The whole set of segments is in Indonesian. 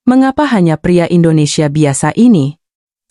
Mengapa hanya pria Indonesia biasa ini?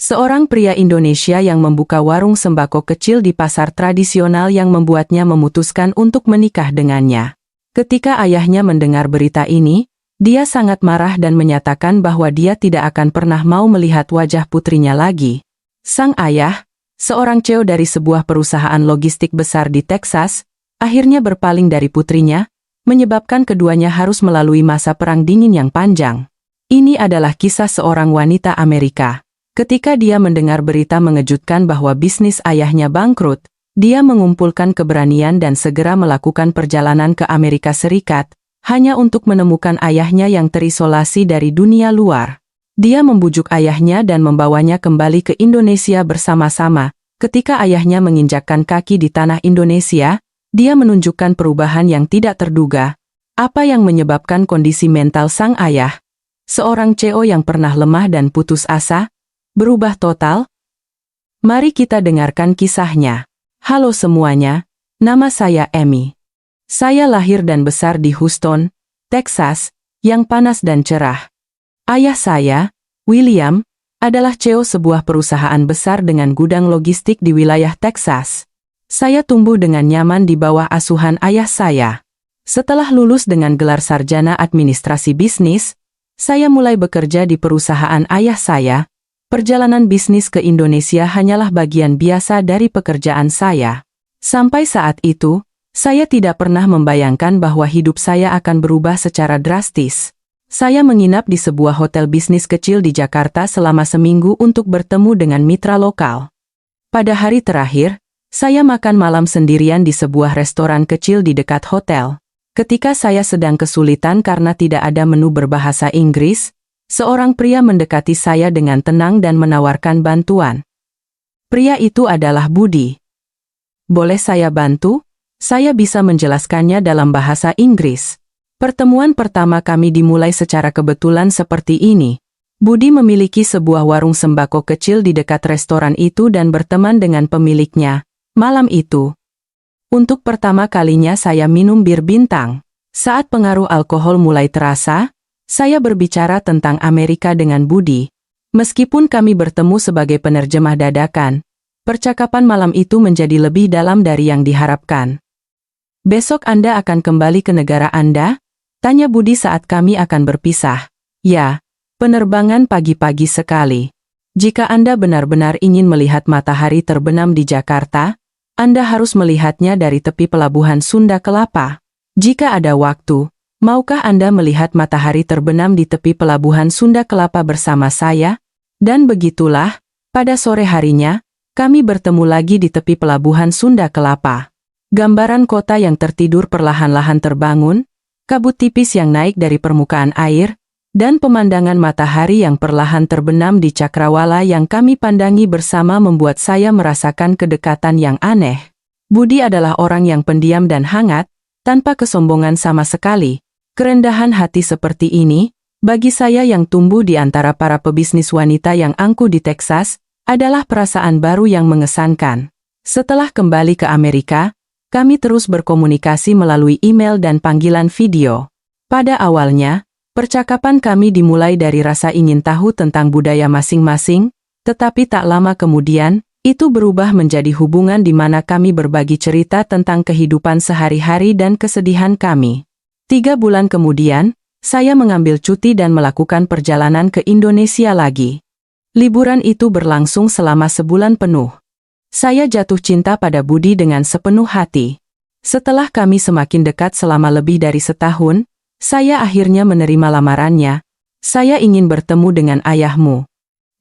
Seorang pria Indonesia yang membuka warung sembako kecil di pasar tradisional yang membuatnya memutuskan untuk menikah dengannya. Ketika ayahnya mendengar berita ini, dia sangat marah dan menyatakan bahwa dia tidak akan pernah mau melihat wajah putrinya lagi. Sang ayah, seorang CEO dari sebuah perusahaan logistik besar di Texas, akhirnya berpaling dari putrinya, menyebabkan keduanya harus melalui masa perang dingin yang panjang. Ini adalah kisah seorang wanita Amerika. Ketika dia mendengar berita mengejutkan bahwa bisnis ayahnya bangkrut, dia mengumpulkan keberanian dan segera melakukan perjalanan ke Amerika Serikat, hanya untuk menemukan ayahnya yang terisolasi dari dunia luar. Dia membujuk ayahnya dan membawanya kembali ke Indonesia bersama-sama. Ketika ayahnya menginjakkan kaki di tanah Indonesia, dia menunjukkan perubahan yang tidak terduga. Apa yang menyebabkan kondisi mental sang ayah, seorang CEO yang pernah lemah dan putus asa, berubah total? Mari kita dengarkan kisahnya. Halo semuanya, nama saya Amy. Saya lahir dan besar di Houston, Texas, yang panas dan cerah. Ayah saya, William, adalah CEO sebuah perusahaan besar dengan gudang logistik di wilayah Texas. Saya tumbuh dengan nyaman di bawah asuhan ayah saya. Setelah lulus dengan gelar sarjana administrasi bisnis, saya mulai bekerja di perusahaan ayah saya. Perjalanan bisnis ke Indonesia hanyalah bagian biasa dari pekerjaan saya. Sampai saat itu, saya tidak pernah membayangkan bahwa hidup saya akan berubah secara drastis. Saya menginap di sebuah hotel bisnis kecil di Jakarta selama seminggu untuk bertemu dengan mitra lokal. Pada hari terakhir, saya makan malam sendirian di sebuah restoran kecil di dekat hotel. Ketika saya sedang kesulitan karena tidak ada menu berbahasa Inggris, seorang pria mendekati saya dengan tenang dan menawarkan bantuan. Pria itu adalah Budi. Boleh saya bantu? Saya bisa menjelaskannya dalam bahasa Inggris. Pertemuan pertama kami dimulai secara kebetulan seperti ini. Budi memiliki sebuah warung sembako kecil di dekat restoran itu dan berteman dengan pemiliknya. Malam itu, untuk pertama kalinya saya minum bir bintang. Saat pengaruh alkohol mulai terasa, saya berbicara tentang Amerika dengan Budi. Meskipun kami bertemu sebagai penerjemah dadakan, percakapan malam itu menjadi lebih dalam dari yang diharapkan. Besok Anda akan kembali ke negara Anda? Tanya Budi saat kami akan berpisah. Ya, penerbangan pagi-pagi sekali. Jika Anda benar-benar ingin melihat matahari terbenam di Jakarta, Anda harus melihatnya dari tepi pelabuhan Sunda Kelapa. Jika ada waktu, maukah Anda melihat matahari terbenam di tepi pelabuhan Sunda Kelapa bersama saya? Dan begitulah, pada sore harinya, kami bertemu lagi di tepi pelabuhan Sunda Kelapa. Gambaran kota yang tertidur perlahan-lahan terbangun, kabut tipis yang naik dari permukaan air, dan pemandangan matahari yang perlahan terbenam di cakrawala yang kami pandangi bersama membuat saya merasakan kedekatan yang aneh. Budi adalah orang yang pendiam dan hangat, tanpa kesombongan sama sekali. Kerendahan hati seperti ini, bagi saya yang tumbuh di antara para pebisnis wanita yang angkuh di Texas, adalah perasaan baru yang mengesankan. Setelah kembali ke Amerika, kami terus berkomunikasi melalui email dan panggilan video. Pada awalnya, percakapan kami dimulai dari rasa ingin tahu tentang budaya masing-masing, tetapi tak lama kemudian, itu berubah menjadi hubungan di mana kami berbagi cerita tentang kehidupan sehari-hari dan kesedihan kami. 3 bulan kemudian, saya mengambil cuti dan melakukan perjalanan ke Indonesia lagi. Liburan itu berlangsung selama sebulan penuh. Saya jatuh cinta pada Budi dengan sepenuh hati. Setelah kami semakin dekat selama lebih dari setahun, saya akhirnya menerima lamarannya. Saya ingin bertemu dengan ayahmu.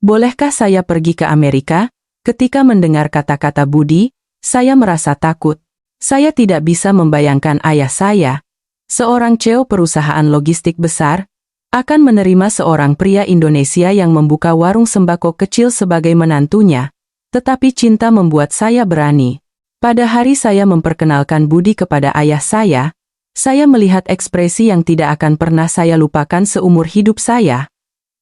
Bolehkah saya pergi ke Amerika? Ketika mendengar kata-kata Budi, saya merasa takut. Saya tidak bisa membayangkan ayah saya, seorang CEO perusahaan logistik besar, akan menerima seorang pria Indonesia yang membuka warung sembako kecil sebagai menantunya. Tetapi cinta membuat saya berani. Pada hari saya memperkenalkan Budi kepada ayah saya melihat ekspresi yang tidak akan pernah saya lupakan seumur hidup saya.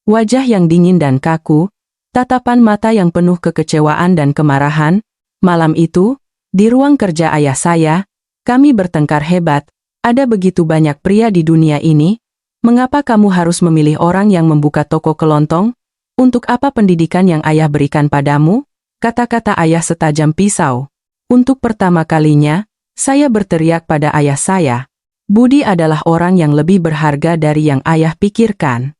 Wajah yang dingin dan kaku, tatapan mata yang penuh kekecewaan dan kemarahan. Malam itu, di ruang kerja ayah saya, kami bertengkar hebat. Ada begitu banyak pria di dunia ini, Mengapa kamu harus memilih orang yang membuka toko kelontong? Untuk apa pendidikan yang ayah berikan padamu? Kata-kata ayah setajam pisau. Untuk pertama kalinya, saya berteriak pada ayah saya. Budi adalah orang yang lebih berharga dari yang ayah pikirkan.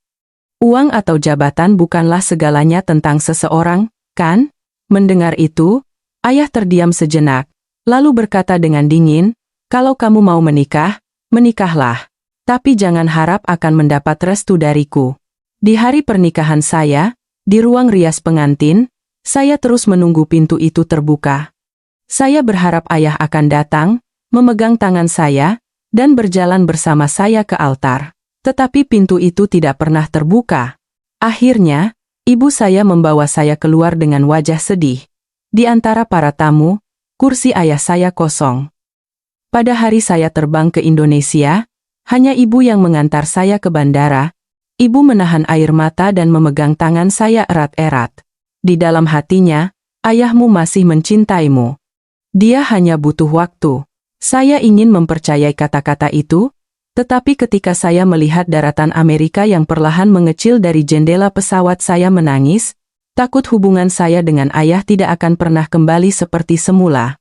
Uang atau jabatan bukanlah segalanya tentang seseorang, kan? Mendengar itu, ayah terdiam sejenak, lalu berkata dengan dingin, "Kalau kamu mau menikah, menikahlah. Tapi jangan harap akan mendapat restu dariku." Di hari pernikahan saya, di ruang rias pengantin, saya terus menunggu pintu itu terbuka. Saya berharap ayah akan datang, memegang tangan saya, dan berjalan bersama saya ke altar. Tetapi pintu itu tidak pernah terbuka. Akhirnya, ibu saya membawa saya keluar dengan wajah sedih. Di antara para tamu, kursi ayah saya kosong. Pada hari saya terbang ke Indonesia, hanya ibu yang mengantar saya ke bandara. Ibu menahan air mata dan memegang tangan saya erat-erat. Di dalam hatinya, ayahmu masih mencintaimu. Dia hanya butuh waktu. Saya ingin mempercayai kata-kata itu, tetapi ketika saya melihat daratan Amerika yang perlahan mengecil dari jendela pesawat, saya menangis. Takut hubungan saya dengan ayah tidak akan pernah kembali seperti semula.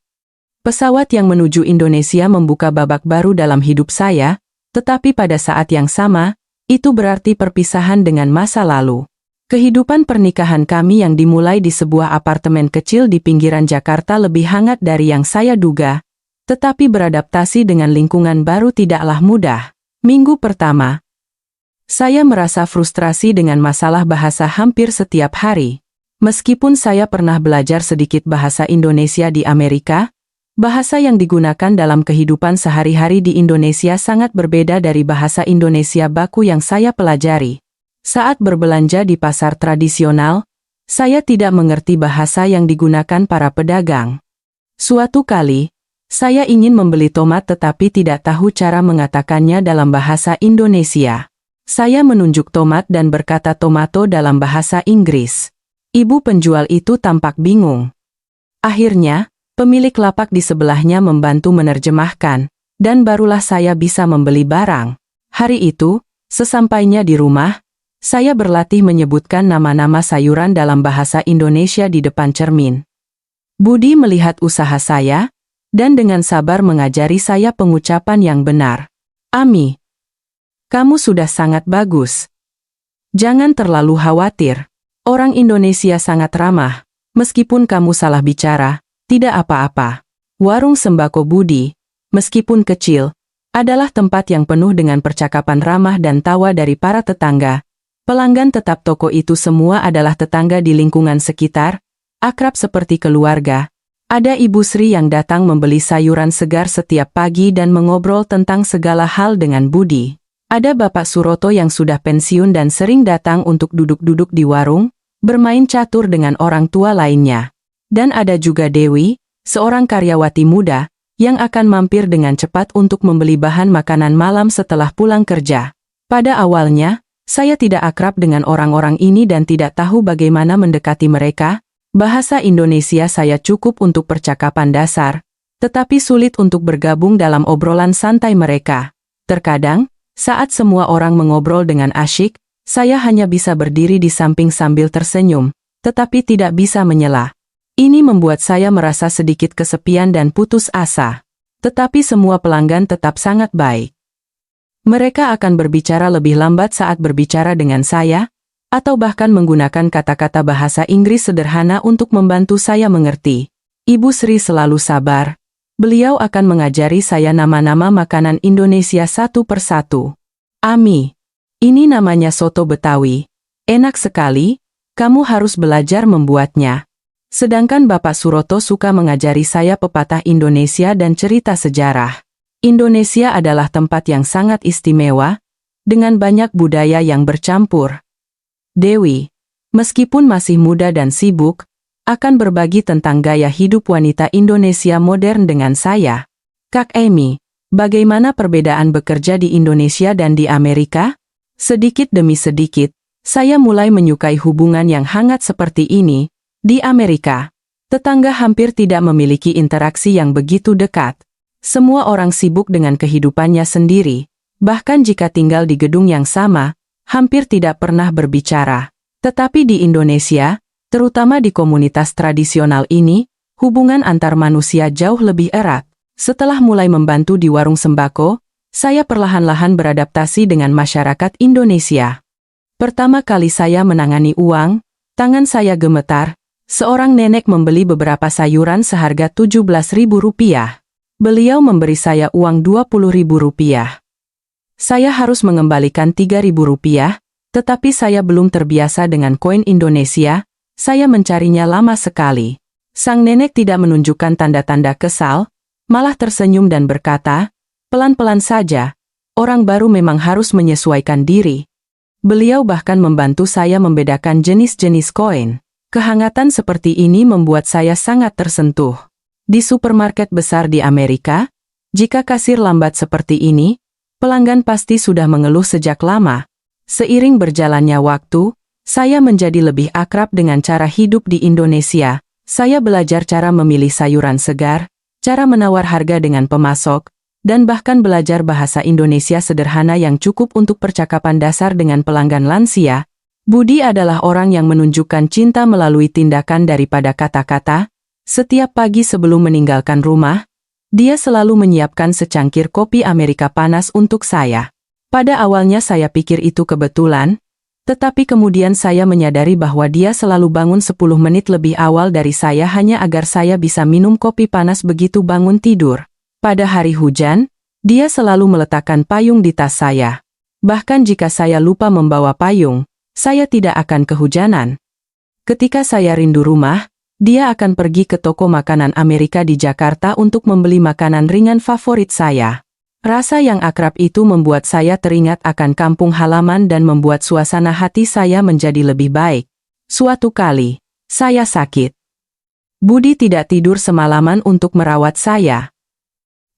Pesawat yang menuju Indonesia membuka babak baru dalam hidup saya, tetapi pada saat yang sama, itu berarti perpisahan dengan masa lalu. Kehidupan pernikahan kami yang dimulai di sebuah apartemen kecil di pinggiran Jakarta lebih hangat dari yang saya duga, tetapi beradaptasi dengan lingkungan baru tidaklah mudah. Minggu pertama, saya merasa frustrasi dengan masalah bahasa hampir setiap hari. Meskipun saya pernah belajar sedikit bahasa Indonesia di Amerika, bahasa yang digunakan dalam kehidupan sehari-hari di Indonesia sangat berbeda dari bahasa Indonesia baku yang saya pelajari. Saat berbelanja di pasar tradisional, saya tidak mengerti bahasa yang digunakan para pedagang. Suatu kali, saya ingin membeli tomat tetapi tidak tahu cara mengatakannya dalam bahasa Indonesia. Saya menunjuk tomat dan berkata tomato dalam bahasa Inggris. Ibu penjual itu tampak bingung. Akhirnya, pemilik lapak di sebelahnya membantu menerjemahkan, dan barulah saya bisa membeli barang. Hari itu, sesampainya di rumah, saya berlatih menyebutkan nama-nama sayuran dalam bahasa Indonesia di depan cermin. Budi melihat usaha saya, dan dengan sabar mengajari saya pengucapan yang benar. "Ami, kamu sudah sangat bagus. Jangan terlalu khawatir. Orang Indonesia sangat ramah. Meskipun kamu salah bicara, tidak apa-apa." Warung sembako Budi, meskipun kecil, adalah tempat yang penuh dengan percakapan ramah dan tawa dari para tetangga. Pelanggan tetap toko itu semua adalah tetangga di lingkungan sekitar, akrab seperti keluarga. Ada Ibu Sri yang datang membeli sayuran segar setiap pagi dan mengobrol tentang segala hal dengan Budi. Ada Bapak Suroto yang sudah pensiun dan sering datang untuk duduk-duduk di warung, bermain catur dengan orang tua lainnya. Dan ada juga Dewi, seorang karyawati muda, yang akan mampir dengan cepat untuk membeli bahan makanan malam setelah pulang kerja. Pada awalnya, saya tidak akrab dengan orang-orang ini dan tidak tahu bagaimana mendekati mereka. Bahasa Indonesia saya cukup untuk percakapan dasar, tetapi sulit untuk bergabung dalam obrolan santai mereka. Terkadang, saat semua orang mengobrol dengan asyik, saya hanya bisa berdiri di samping sambil tersenyum, tetapi tidak bisa menyela. Ini membuat saya merasa sedikit kesepian dan putus asa. Tetapi semua pelanggan tetap sangat baik. Mereka akan berbicara lebih lambat saat berbicara dengan saya, atau bahkan menggunakan kata-kata bahasa Inggris sederhana untuk membantu saya mengerti. Ibu Sri selalu sabar. Beliau akan mengajari saya nama-nama makanan Indonesia satu persatu. "Ami, ini namanya soto Betawi. Enak sekali, kamu harus belajar membuatnya." Sedangkan Bapak Suroto suka mengajari saya pepatah Indonesia dan cerita sejarah. Indonesia adalah tempat yang sangat istimewa, dengan banyak budaya yang bercampur. Dewi, meskipun masih muda dan sibuk, akan berbagi tentang gaya hidup wanita Indonesia modern dengan saya. "Kak Amy, bagaimana perbedaan bekerja di Indonesia dan di Amerika?" Sedikit demi sedikit, saya mulai menyukai hubungan yang hangat seperti ini. Di Amerika, tetangga hampir tidak memiliki interaksi yang begitu dekat. Semua orang sibuk dengan kehidupannya sendiri, Bahkan jika tinggal di gedung yang sama, hampir tidak pernah berbicara. Tetapi di Indonesia, terutama di komunitas tradisional ini, hubungan antar manusia jauh lebih erat. Setelah mulai membantu di warung sembako, saya perlahan-lahan beradaptasi dengan masyarakat Indonesia. Pertama kali saya menangani uang, tangan saya gemetar. Seorang nenek membeli beberapa sayuran seharga Rp17.000. Beliau memberi saya uang Rp20.000. Saya harus mengembalikan Rp3.000, tetapi saya belum terbiasa dengan koin Indonesia. Saya mencarinya lama sekali. Sang nenek tidak menunjukkan tanda-tanda kesal, malah tersenyum dan berkata, "Pelan-pelan saja, orang baru memang harus menyesuaikan diri." Beliau bahkan membantu saya membedakan jenis-jenis koin. Kehangatan seperti ini membuat saya sangat tersentuh. Di supermarket besar di Amerika, jika kasir lambat seperti ini, pelanggan pasti sudah mengeluh sejak lama. Seiring berjalannya waktu, saya menjadi lebih akrab dengan cara hidup di Indonesia. Saya belajar cara memilih sayuran segar, cara menawar harga dengan pemasok, dan bahkan belajar bahasa Indonesia sederhana yang cukup untuk percakapan dasar dengan pelanggan lansia. Budi adalah orang yang menunjukkan cinta melalui tindakan daripada kata-kata. Setiap pagi sebelum meninggalkan rumah, dia selalu menyiapkan secangkir kopi Amerika panas untuk saya. Pada awalnya saya pikir itu kebetulan, tetapi kemudian saya menyadari bahwa dia selalu bangun 10 menit lebih awal dari saya hanya agar saya bisa minum kopi panas begitu bangun tidur. Pada hari hujan, dia selalu meletakkan payung di tas saya. Bahkan jika saya lupa membawa payung, saya tidak akan kehujanan. Ketika saya rindu rumah, dia akan pergi ke toko makanan Amerika di Jakarta untuk membeli makanan ringan favorit saya. Rasa yang akrab itu membuat saya teringat akan kampung halaman dan membuat suasana hati saya menjadi lebih baik. Suatu kali, saya sakit. Budi tidak tidur semalaman untuk merawat saya.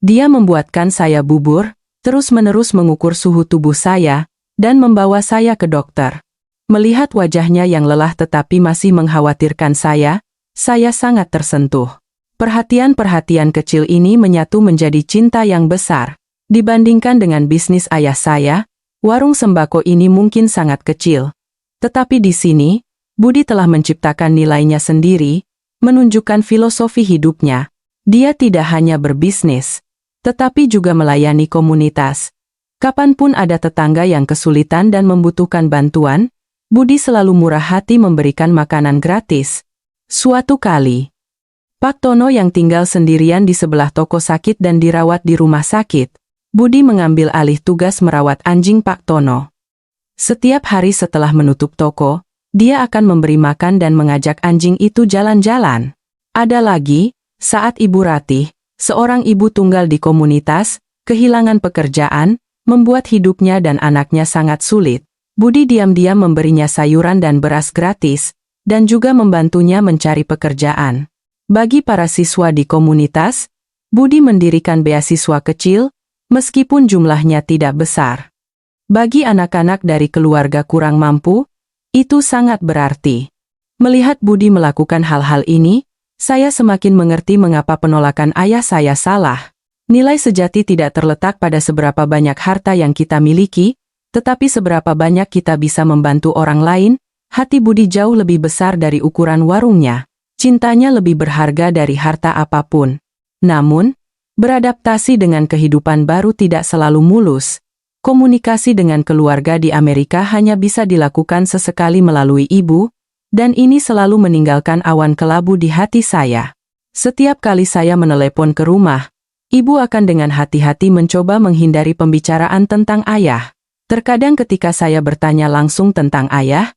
Dia membuatkan saya bubur, terus-menerus mengukur suhu tubuh saya, dan membawa saya ke dokter. Melihat wajahnya yang lelah tetapi masih mengkhawatirkan saya sangat tersentuh. Perhatian-perhatian kecil ini menyatu menjadi cinta yang besar. Dibandingkan dengan bisnis ayah saya, warung sembako ini mungkin sangat kecil. Tetapi di sini, Budi telah menciptakan nilainya sendiri, menunjukkan filosofi hidupnya. Dia tidak hanya berbisnis, tetapi juga melayani komunitas. Kapanpun ada tetangga yang kesulitan dan membutuhkan bantuan, Budi selalu murah hati memberikan makanan gratis. Suatu kali, Pak Tono yang tinggal sendirian di sebelah toko sakit dan dirawat di rumah sakit, Budi mengambil alih tugas merawat anjing Pak Tono. Setiap hari setelah menutup toko, dia akan memberi makan dan mengajak anjing itu jalan-jalan. Ada lagi, saat Ibu Ratih, seorang ibu tunggal di komunitas, kehilangan pekerjaan, membuat hidupnya dan anaknya sangat sulit. Budi diam-diam memberinya sayuran dan beras gratis, dan juga membantunya mencari pekerjaan. Bagi para siswa di komunitas, Budi mendirikan beasiswa kecil, meskipun jumlahnya tidak besar. Bagi anak-anak dari keluarga kurang mampu, itu sangat berarti. Melihat Budi melakukan hal-hal ini, saya semakin mengerti mengapa penolakan ayah saya salah. Nilai sejati tidak terletak pada seberapa banyak harta yang kita miliki, tetapi seberapa banyak kita bisa membantu orang lain. Hati Budi jauh lebih besar dari ukuran warungnya. Cintanya lebih berharga dari harta apapun. Namun, beradaptasi dengan kehidupan baru tidak selalu mulus. Komunikasi dengan keluarga di Amerika hanya bisa dilakukan sesekali melalui ibu, dan ini selalu meninggalkan awan kelabu di hati saya. Setiap kali saya menelepon ke rumah, ibu akan dengan hati-hati mencoba menghindari pembicaraan tentang ayah. Terkadang ketika saya bertanya langsung tentang ayah,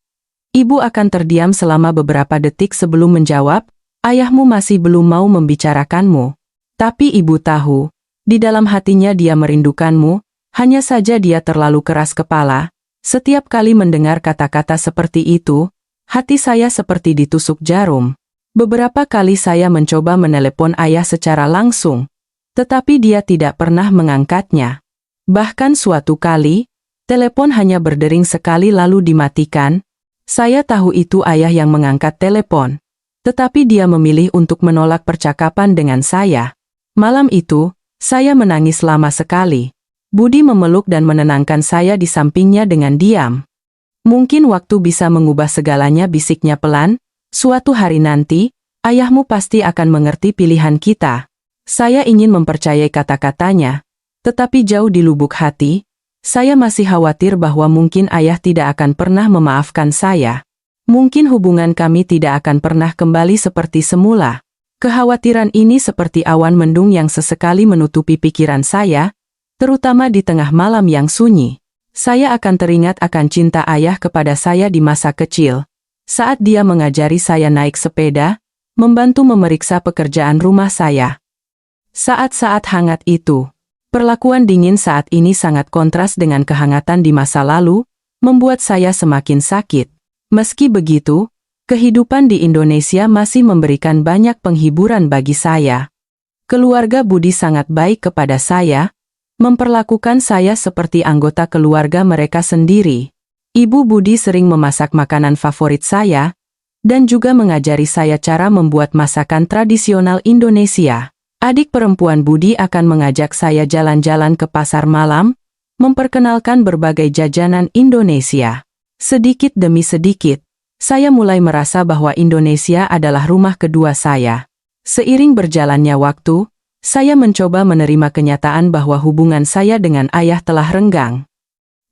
ibu akan terdiam selama beberapa detik sebelum menjawab, "Ayahmu masih belum mau membicarakanmu." Tapi ibu tahu, di dalam hatinya dia merindukanmu, hanya saja dia terlalu keras kepala. Setiap kali mendengar kata-kata seperti itu, hati saya seperti ditusuk jarum. Beberapa kali saya mencoba menelepon ayah secara langsung, tetapi dia tidak pernah mengangkatnya. Bahkan suatu kali, telepon hanya berdering sekali lalu dimatikan. Saya tahu itu ayah yang mengangkat telepon, tetapi dia memilih untuk menolak percakapan dengan saya. Malam itu, saya menangis lama sekali. Budi memeluk dan menenangkan saya di sampingnya dengan diam. Mungkin waktu bisa mengubah segalanya, bisiknya pelan. Suatu hari nanti, ayahmu pasti akan mengerti pilihan kita. Saya ingin mempercayai kata-katanya, tetapi jauh di lubuk hati, saya masih khawatir bahwa mungkin ayah tidak akan pernah memaafkan saya. Mungkin hubungan kami tidak akan pernah kembali seperti semula. Kekhawatiran ini seperti awan mendung yang sesekali menutupi pikiran saya, terutama di tengah malam yang sunyi. Saya akan teringat akan cinta ayah kepada saya di masa kecil, saat dia mengajari saya naik sepeda, membantu memeriksa pekerjaan rumah saya. Saat-saat hangat itu, perlakuan dingin saat ini sangat kontras dengan kehangatan di masa lalu, membuat saya semakin sakit. Meski begitu, kehidupan di Indonesia masih memberikan banyak penghiburan bagi saya. Keluarga Budi sangat baik kepada saya, memperlakukan saya seperti anggota keluarga mereka sendiri. Ibu Budi sering memasak makanan favorit saya, dan juga mengajari saya cara membuat masakan tradisional Indonesia. Adik perempuan Budi akan mengajak saya jalan-jalan ke pasar malam, memperkenalkan berbagai jajanan Indonesia. Sedikit demi sedikit, saya mulai merasa bahwa Indonesia adalah rumah kedua saya. Seiring berjalannya waktu, saya mencoba menerima kenyataan bahwa hubungan saya dengan ayah telah renggang.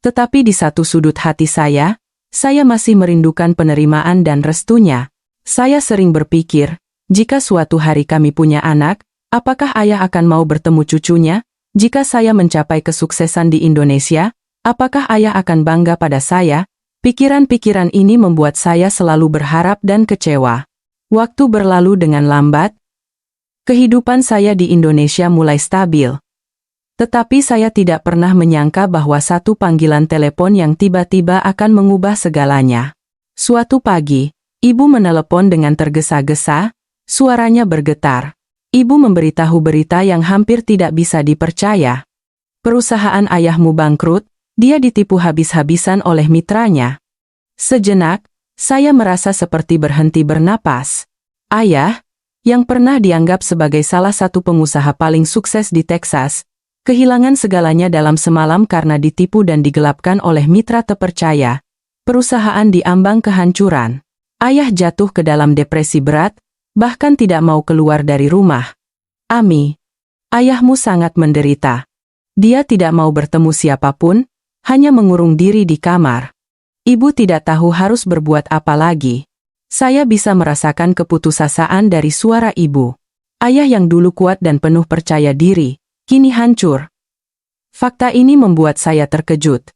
Tetapi di satu sudut hati saya masih merindukan penerimaan dan restunya. Saya sering berpikir, jika suatu hari kami punya anak, apakah ayah akan mau bertemu cucunya? Jika saya mencapai kesuksesan di Indonesia, apakah ayah akan bangga pada saya? Pikiran-pikiran ini membuat saya selalu berharap dan kecewa. Waktu berlalu dengan lambat. Kehidupan saya di Indonesia mulai stabil. Tetapi saya tidak pernah menyangka bahwa satu panggilan telepon yang tiba-tiba akan mengubah segalanya. Suatu pagi, ibu menelepon dengan tergesa-gesa, suaranya bergetar. Ibu memberitahu berita yang hampir tidak bisa dipercaya. Perusahaan ayahmu bangkrut, dia ditipu habis-habisan oleh mitranya. Sejenak, saya merasa seperti berhenti bernapas. Ayah, yang pernah dianggap sebagai salah satu pengusaha paling sukses di Texas, kehilangan segalanya dalam semalam karena ditipu dan digelapkan oleh mitra terpercaya. Perusahaan diambang kehancuran. Ayah jatuh ke dalam depresi berat, bahkan tidak mau keluar dari rumah. Ami, ayahmu sangat menderita. Dia tidak mau bertemu siapapun, hanya mengurung diri di kamar. Ibu tidak tahu harus berbuat apa lagi. Saya bisa merasakan keputusasaan dari suara ibu. Ayah yang dulu kuat dan penuh percaya diri, kini hancur. Fakta ini membuat saya terkejut.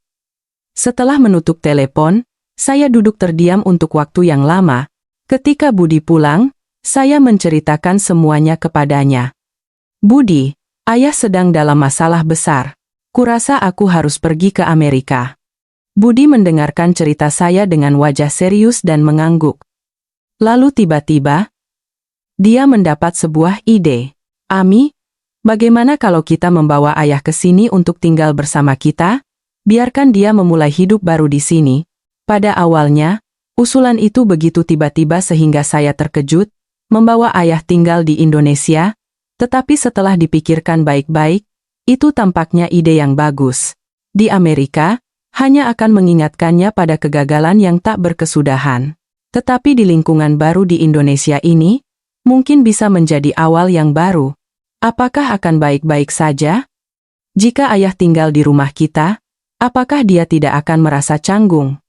Setelah menutup telepon, saya duduk terdiam untuk waktu yang lama. Ketika Budi pulang, saya menceritakan semuanya kepadanya. Budi, ayah sedang dalam masalah besar. Kurasa aku harus pergi ke Amerika. Budi mendengarkan cerita saya dengan wajah serius dan mengangguk. Lalu tiba-tiba, dia mendapat sebuah ide. Ami, bagaimana kalau kita membawa ayah ke sini untuk tinggal bersama kita? Biarkan dia memulai hidup baru di sini. Pada awalnya, usulan itu begitu tiba-tiba sehingga saya terkejut, membawa ayah tinggal di Indonesia, tetapi setelah dipikirkan baik-baik, itu tampaknya ide yang bagus. Di Amerika, hanya akan mengingatkannya pada kegagalan yang tak berkesudahan. Tetapi di lingkungan baru di Indonesia ini, mungkin bisa menjadi awal yang baru. Apakah akan baik-baik saja? Jika ayah tinggal di rumah kita, apakah dia tidak akan merasa canggung?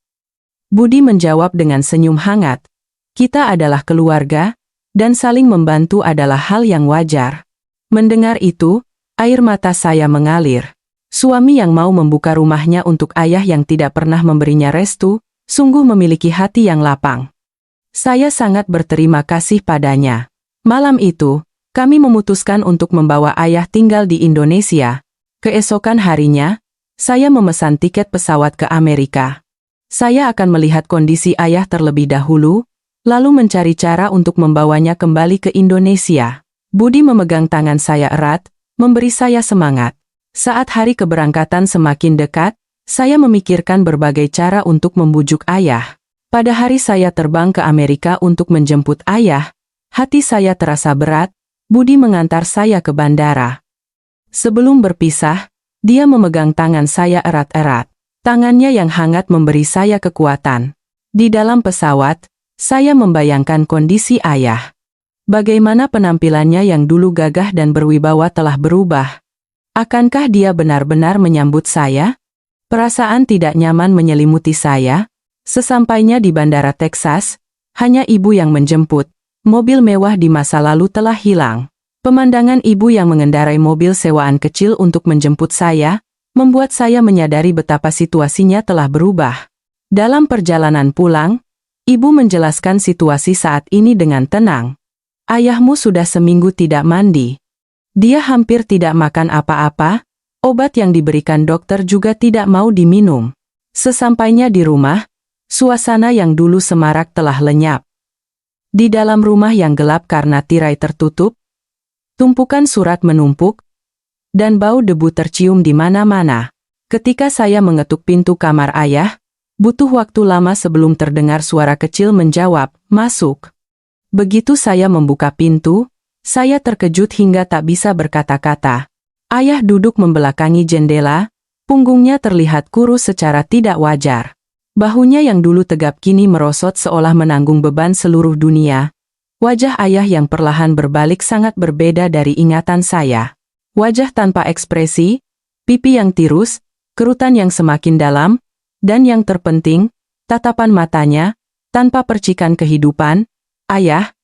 Budi menjawab dengan senyum hangat. Kita adalah keluarga, dan saling membantu adalah hal yang wajar. Mendengar itu, air mata saya mengalir. Suami yang mau membuka rumahnya untuk ayah yang tidak pernah memberinya restu, sungguh memiliki hati yang lapang. Saya sangat berterima kasih padanya. Malam itu, kami memutuskan untuk membawa ayah tinggal di Indonesia. Keesokan harinya, saya memesan tiket pesawat ke Amerika. Saya akan melihat kondisi ayah terlebih dahulu, lalu mencari cara untuk membawanya kembali ke Indonesia. Budi memegang tangan saya erat, memberi saya semangat. Saat hari keberangkatan semakin dekat, saya memikirkan berbagai cara untuk membujuk ayah. Pada hari saya terbang ke Amerika untuk menjemput ayah, hati saya terasa berat. Budi mengantar saya ke bandara. Sebelum berpisah, Dia memegang tangan saya erat-erat. Tangannya yang hangat memberi saya kekuatan. Di dalam pesawat, saya membayangkan kondisi ayah. Bagaimana penampilannya yang dulu gagah dan berwibawa telah berubah. Akankah dia benar-benar menyambut saya? Perasaan tidak nyaman menyelimuti saya. Sesampainya di Bandara Texas, hanya ibu yang menjemput. Mobil mewah di masa lalu telah hilang. Pemandangan ibu yang mengendarai mobil sewaan kecil untuk menjemput saya, membuat saya menyadari betapa situasinya telah berubah. Dalam perjalanan pulang, ibu menjelaskan situasi saat ini dengan tenang. Ayahmu sudah seminggu tidak mandi. Dia hampir tidak makan apa-apa, obat yang diberikan dokter juga tidak mau diminum. Sesampainya di rumah, suasana yang dulu semarak telah lenyap. Di dalam rumah yang gelap karena tirai tertutup, tumpukan surat menumpuk, dan bau debu tercium di mana-mana. Ketika saya mengetuk pintu kamar ayah, butuh waktu lama sebelum terdengar suara kecil menjawab, "Masuk." Begitu saya membuka pintu, saya terkejut hingga tak bisa berkata-kata. Ayah duduk membelakangi jendela, punggungnya terlihat kurus secara tidak wajar. Bahunya yang dulu tegap kini merosot seolah menanggung beban seluruh dunia. Wajah ayah yang perlahan berbalik sangat berbeda dari ingatan saya. Wajah tanpa ekspresi, pipi yang tirus, kerutan yang semakin dalam, dan yang terpenting, tatapan matanya, tanpa percikan kehidupan. "Ayah."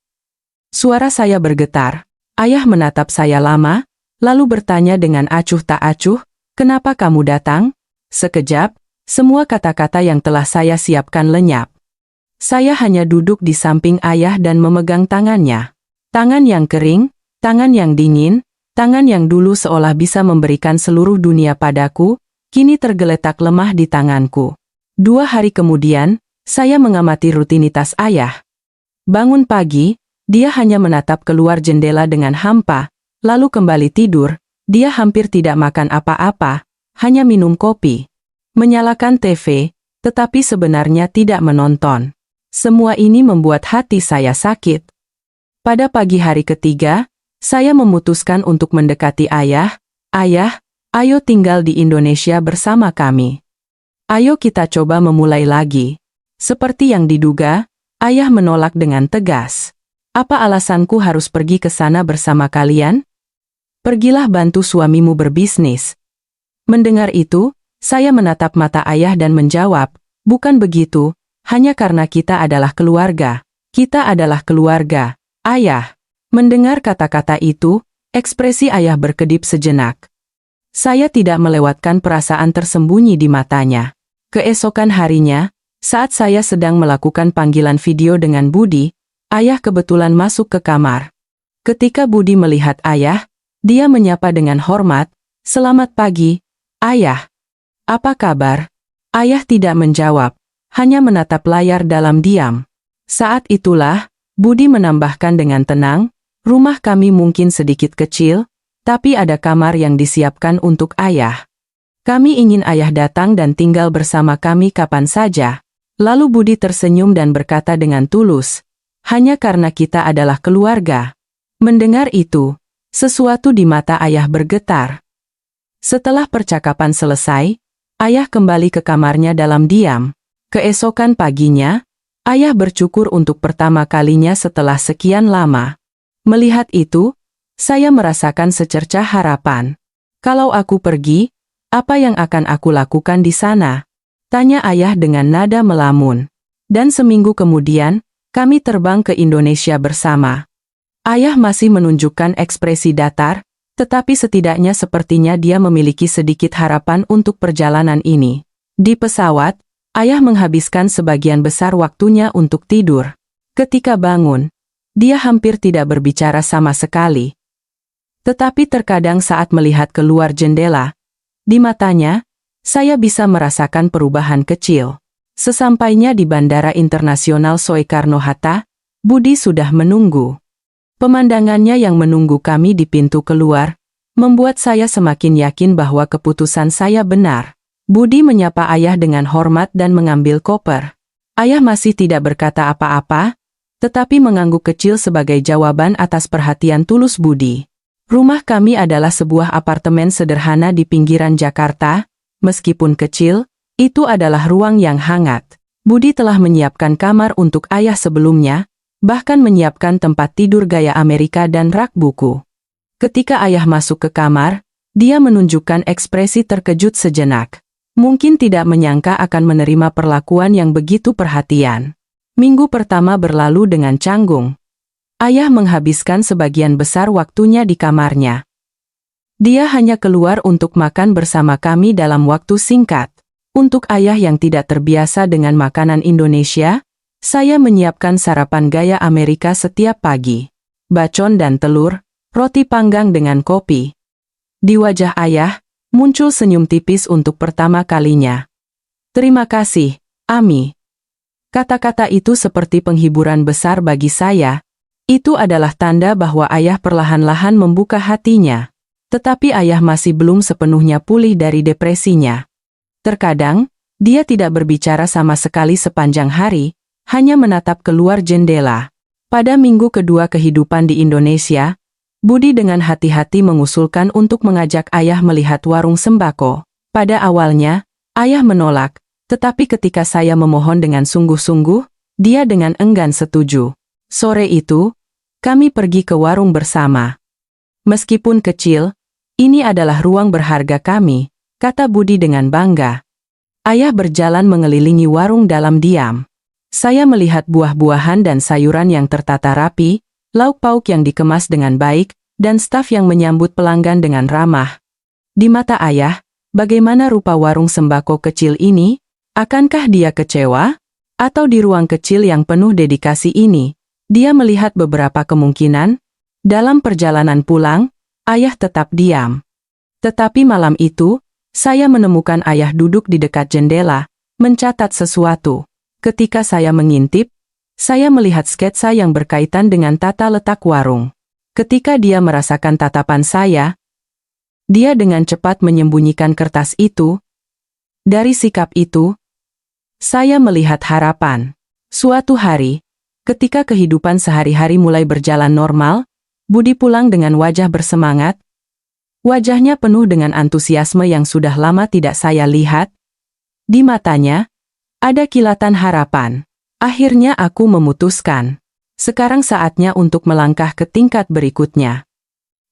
Suara saya bergetar. Ayah menatap saya lama, lalu bertanya dengan acuh tak acuh, "Kenapa kamu datang?" Sekejap, semua kata-kata yang telah saya siapkan lenyap. Saya hanya duduk di samping ayah dan memegang tangannya. Tangan yang kering, tangan yang dingin, tangan yang dulu seolah bisa memberikan seluruh dunia padaku, kini tergeletak lemah di tanganku. 2 hari kemudian, saya mengamati rutinitas ayah. Bangun pagi, dia hanya menatap keluar jendela dengan hampa, lalu kembali tidur. Dia hampir tidak makan apa-apa, hanya minum kopi. Menyalakan TV, tetapi sebenarnya tidak menonton. Semua ini membuat hati saya sakit. Pada pagi hari ketiga, saya memutuskan untuk mendekati ayah. "Ayah, ayo tinggal di Indonesia bersama kami. Ayo kita coba memulai lagi." Seperti yang diduga, ayah menolak dengan tegas. "Apa alasanku harus pergi ke sana bersama kalian? Pergilah bantu suamimu berbisnis." Mendengar itu, saya menatap mata ayah dan menjawab, "Bukan begitu, hanya karena kita adalah keluarga. Kita adalah keluarga, ayah." Mendengar kata-kata itu, ekspresi ayah berkedip sejenak. Saya tidak melewatkan perasaan tersembunyi di matanya. Keesokan harinya, saat saya sedang melakukan panggilan video dengan Budi, ayah kebetulan masuk ke kamar. Ketika Budi melihat ayah, dia menyapa dengan hormat, "Selamat pagi, ayah. Apa kabar?" Ayah tidak menjawab, hanya menatap layar dalam diam. Saat itulah, Budi menambahkan dengan tenang, "Rumah kami mungkin sedikit kecil, tapi ada kamar yang disiapkan untuk ayah. Kami ingin ayah datang dan tinggal bersama kami kapan saja." Lalu Budi tersenyum dan berkata dengan tulus, "Hanya karena kita adalah keluarga." Mendengar itu, sesuatu di mata ayah bergetar. Setelah percakapan selesai, ayah kembali ke kamarnya dalam diam. Keesokan paginya, ayah bercukur untuk pertama kalinya setelah sekian lama. Melihat itu, saya merasakan secercah harapan. "Kalau aku pergi, apa yang akan aku lakukan di sana?" tanya ayah dengan nada melamun. Dan seminggu kemudian, kami terbang ke Indonesia bersama. Ayah masih menunjukkan ekspresi datar, tetapi setidaknya sepertinya dia memiliki sedikit harapan untuk perjalanan ini. Di pesawat, ayah menghabiskan sebagian besar waktunya untuk tidur. Ketika bangun, dia hampir tidak berbicara sama sekali. Tetapi terkadang saat melihat keluar jendela, di matanya, saya bisa merasakan perubahan kecil. Sesampainya di Bandara Internasional Soekarno-Hatta, Budi sudah menunggu. Pemandangannya yang menunggu kami di pintu keluar, membuat saya semakin yakin bahwa keputusan saya benar. Budi menyapa ayah dengan hormat dan mengambil koper. Ayah masih tidak berkata apa-apa, tetapi mengangguk kecil sebagai jawaban atas perhatian tulus Budi. Rumah kami adalah sebuah apartemen sederhana di pinggiran Jakarta. Meskipun kecil, itu adalah ruang yang hangat. Budi telah menyiapkan kamar untuk ayah sebelumnya, bahkan menyiapkan tempat tidur gaya Amerika dan rak buku. Ketika ayah masuk ke kamar, dia menunjukkan ekspresi terkejut sejenak. Mungkin tidak menyangka akan menerima perlakuan yang begitu perhatian. Minggu pertama berlalu dengan canggung. Ayah menghabiskan sebagian besar waktunya di kamarnya. Dia hanya keluar untuk makan bersama kami dalam waktu singkat. Untuk ayah yang tidak terbiasa dengan makanan Indonesia, saya menyiapkan sarapan gaya Amerika setiap pagi. Bacon dan telur, roti panggang dengan kopi. Di wajah ayah, muncul senyum tipis untuk pertama kalinya. "Terima kasih, Ami." Kata-kata itu seperti penghiburan besar bagi saya. Itu adalah tanda bahwa ayah perlahan-lahan membuka hatinya. Tetapi ayah masih belum sepenuhnya pulih dari depresinya. Terkadang, dia tidak berbicara sama sekali sepanjang hari, hanya menatap keluar jendela. Pada minggu kedua kehidupan di Indonesia, Budi dengan hati-hati mengusulkan untuk mengajak ayah melihat warung sembako. Pada awalnya, ayah menolak, tetapi ketika saya memohon dengan sungguh-sungguh, dia dengan enggan setuju. Sore itu, kami pergi ke warung bersama. "Meskipun kecil, ini adalah ruang berharga kami," kata Budi dengan bangga. Ayah berjalan mengelilingi warung dalam diam. Saya melihat buah-buahan dan sayuran yang tertata rapi, lauk pauk yang dikemas dengan baik, dan staf yang menyambut pelanggan dengan ramah. Di mata ayah, bagaimana rupa warung sembako kecil ini? Akankah dia kecewa? Atau di ruang kecil yang penuh dedikasi ini, dia melihat beberapa kemungkinan? Dalam perjalanan pulang, ayah tetap diam. Tetapi malam itu, saya menemukan ayah duduk di dekat jendela, mencatat sesuatu. Ketika saya mengintip, saya melihat sketsa yang berkaitan dengan tata letak warung. Ketika dia merasakan tatapan saya, dia dengan cepat menyembunyikan kertas itu. Dari sikap itu, saya melihat harapan. Suatu hari, ketika kehidupan sehari-hari mulai berjalan normal, Budi pulang dengan wajah bersemangat. Wajahnya penuh dengan antusiasme yang sudah lama tidak saya lihat. Di matanya, ada kilatan harapan. Akhirnya aku memutuskan. Sekarang saatnya untuk melangkah ke tingkat berikutnya.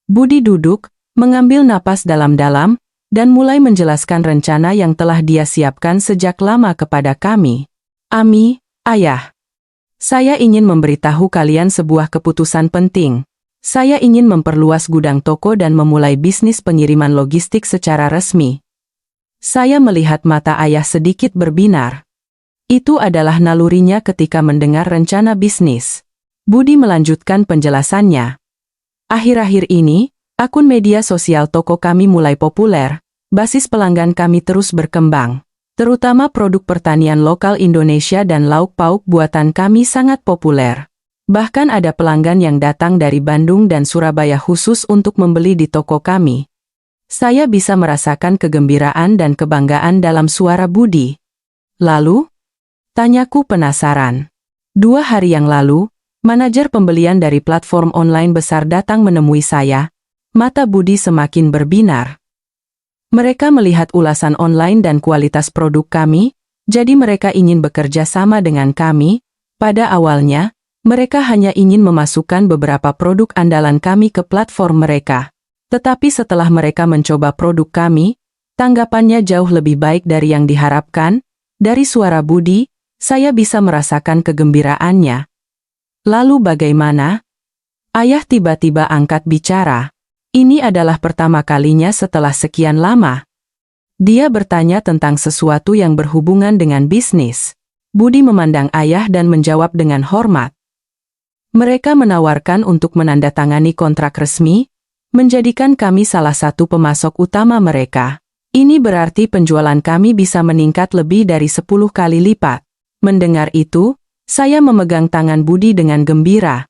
Budi duduk, mengambil napas dalam-dalam, dan mulai menjelaskan rencana yang telah dia siapkan sejak lama kepada kami. "Ami, ayah. Saya ingin memberitahu kalian sebuah keputusan penting. Saya ingin memperluas gudang toko dan memulai bisnis pengiriman logistik secara resmi." Saya melihat mata ayah sedikit berbinar. Itu adalah nalurinya ketika mendengar rencana bisnis. Budi melanjutkan penjelasannya. "Akhir-akhir ini, akun media sosial toko kami mulai populer, basis pelanggan kami terus berkembang. Terutama produk pertanian lokal Indonesia dan lauk pauk buatan kami sangat populer. Bahkan ada pelanggan yang datang dari Bandung dan Surabaya khusus untuk membeli di toko kami." Saya bisa merasakan kegembiraan dan kebanggaan dalam suara Budi. "Lalu?" tanyaku penasaran. 2 hari yang lalu, manajer pembelian dari platform online besar datang menemui saya. Mata Budi semakin berbinar. Mereka melihat ulasan online dan kualitas produk kami, jadi mereka ingin bekerja sama dengan kami. Pada awalnya, mereka hanya ingin memasukkan beberapa produk andalan kami ke platform mereka. Tetapi setelah mereka mencoba produk kami, tanggapannya jauh lebih baik dari yang diharapkan. Dari suara Budi, saya bisa merasakan kegembiraannya. "Lalu bagaimana?" Ayah tiba-tiba angkat bicara. Ini adalah pertama kalinya setelah sekian lama. Dia bertanya tentang sesuatu yang berhubungan dengan bisnis. Budi memandang ayah dan menjawab dengan hormat. "Mereka menawarkan untuk menandatangani kontrak resmi, menjadikan kami salah satu pemasok utama mereka. Ini berarti penjualan kami bisa meningkat lebih dari 10 kali lipat." Mendengar itu, saya memegang tangan Budi dengan gembira.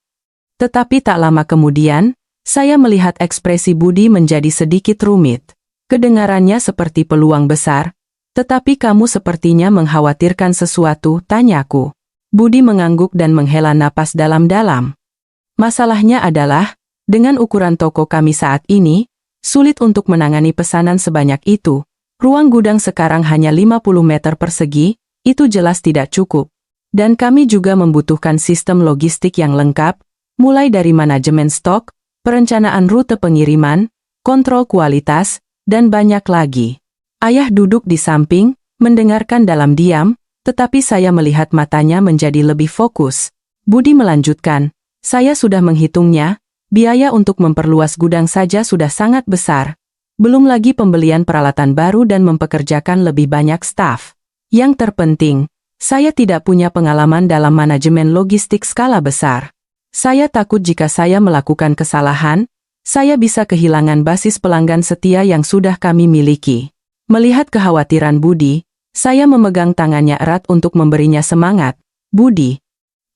Tetapi tak lama kemudian, saya melihat ekspresi Budi menjadi sedikit rumit. Kedengarannya seperti peluang besar, tetapi kamu sepertinya mengkhawatirkan sesuatu, tanyaku. Budi mengangguk dan menghela napas dalam-dalam. "Masalahnya adalah, Dengan ukuran toko kami saat ini, sulit untuk menangani pesanan sebanyak itu. Ruang gudang sekarang hanya 50 meter persegi, itu jelas tidak cukup. Dan kami juga membutuhkan sistem logistik yang lengkap, mulai dari manajemen stok, perencanaan rute pengiriman, kontrol kualitas, dan banyak lagi. Ayah duduk di samping, mendengarkan dalam diam, tetapi saya melihat matanya menjadi lebih fokus. Budi melanjutkan, saya sudah menghitungnya, biaya untuk memperluas gudang saja sudah sangat besar. Belum lagi pembelian peralatan baru dan mempekerjakan lebih banyak staf. Yang terpenting, saya tidak punya pengalaman dalam manajemen logistik skala besar. Saya takut jika saya melakukan kesalahan, saya bisa kehilangan basis pelanggan setia yang sudah kami miliki. Melihat kekhawatiran Budi, saya memegang tangannya erat untuk memberinya semangat. Budi,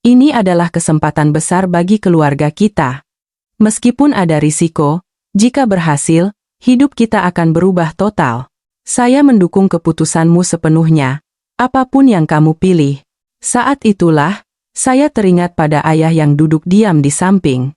ini adalah kesempatan besar bagi keluarga kita. Meskipun ada risiko, jika berhasil, hidup kita akan berubah total. Saya mendukung keputusanmu sepenuhnya, apapun yang kamu pilih. Saat itulah, saya teringat pada ayah yang duduk diam di samping.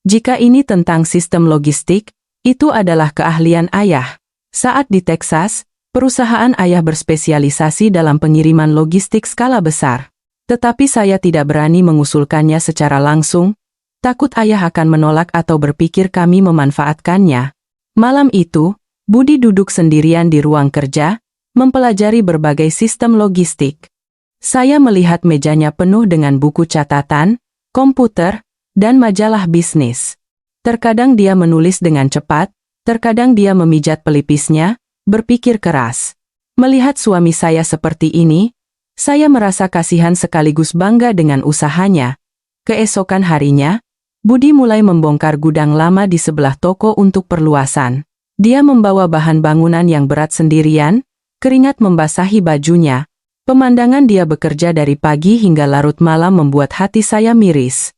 Jika ini tentang sistem logistik, itu adalah keahlian ayah. Saat di Texas, perusahaan ayah berspesialisasi dalam pengiriman logistik skala besar. Tetapi saya tidak berani mengusulkannya secara langsung, takut ayah akan menolak atau berpikir kami memanfaatkannya. Malam itu, Budi duduk sendirian di ruang kerja, mempelajari berbagai sistem logistik. Saya melihat mejanya penuh dengan buku catatan, komputer, dan majalah bisnis. Terkadang dia menulis dengan cepat, terkadang dia memijat pelipisnya, berpikir keras. Melihat suami saya seperti ini, saya merasa kasihan sekaligus bangga dengan usahanya. Keesokan harinya, Budi mulai membongkar gudang lama di sebelah toko untuk perluasan. Dia membawa bahan bangunan yang berat sendirian, keringat membasahi bajunya. Pemandangan dia bekerja dari pagi hingga larut malam membuat hati saya miris.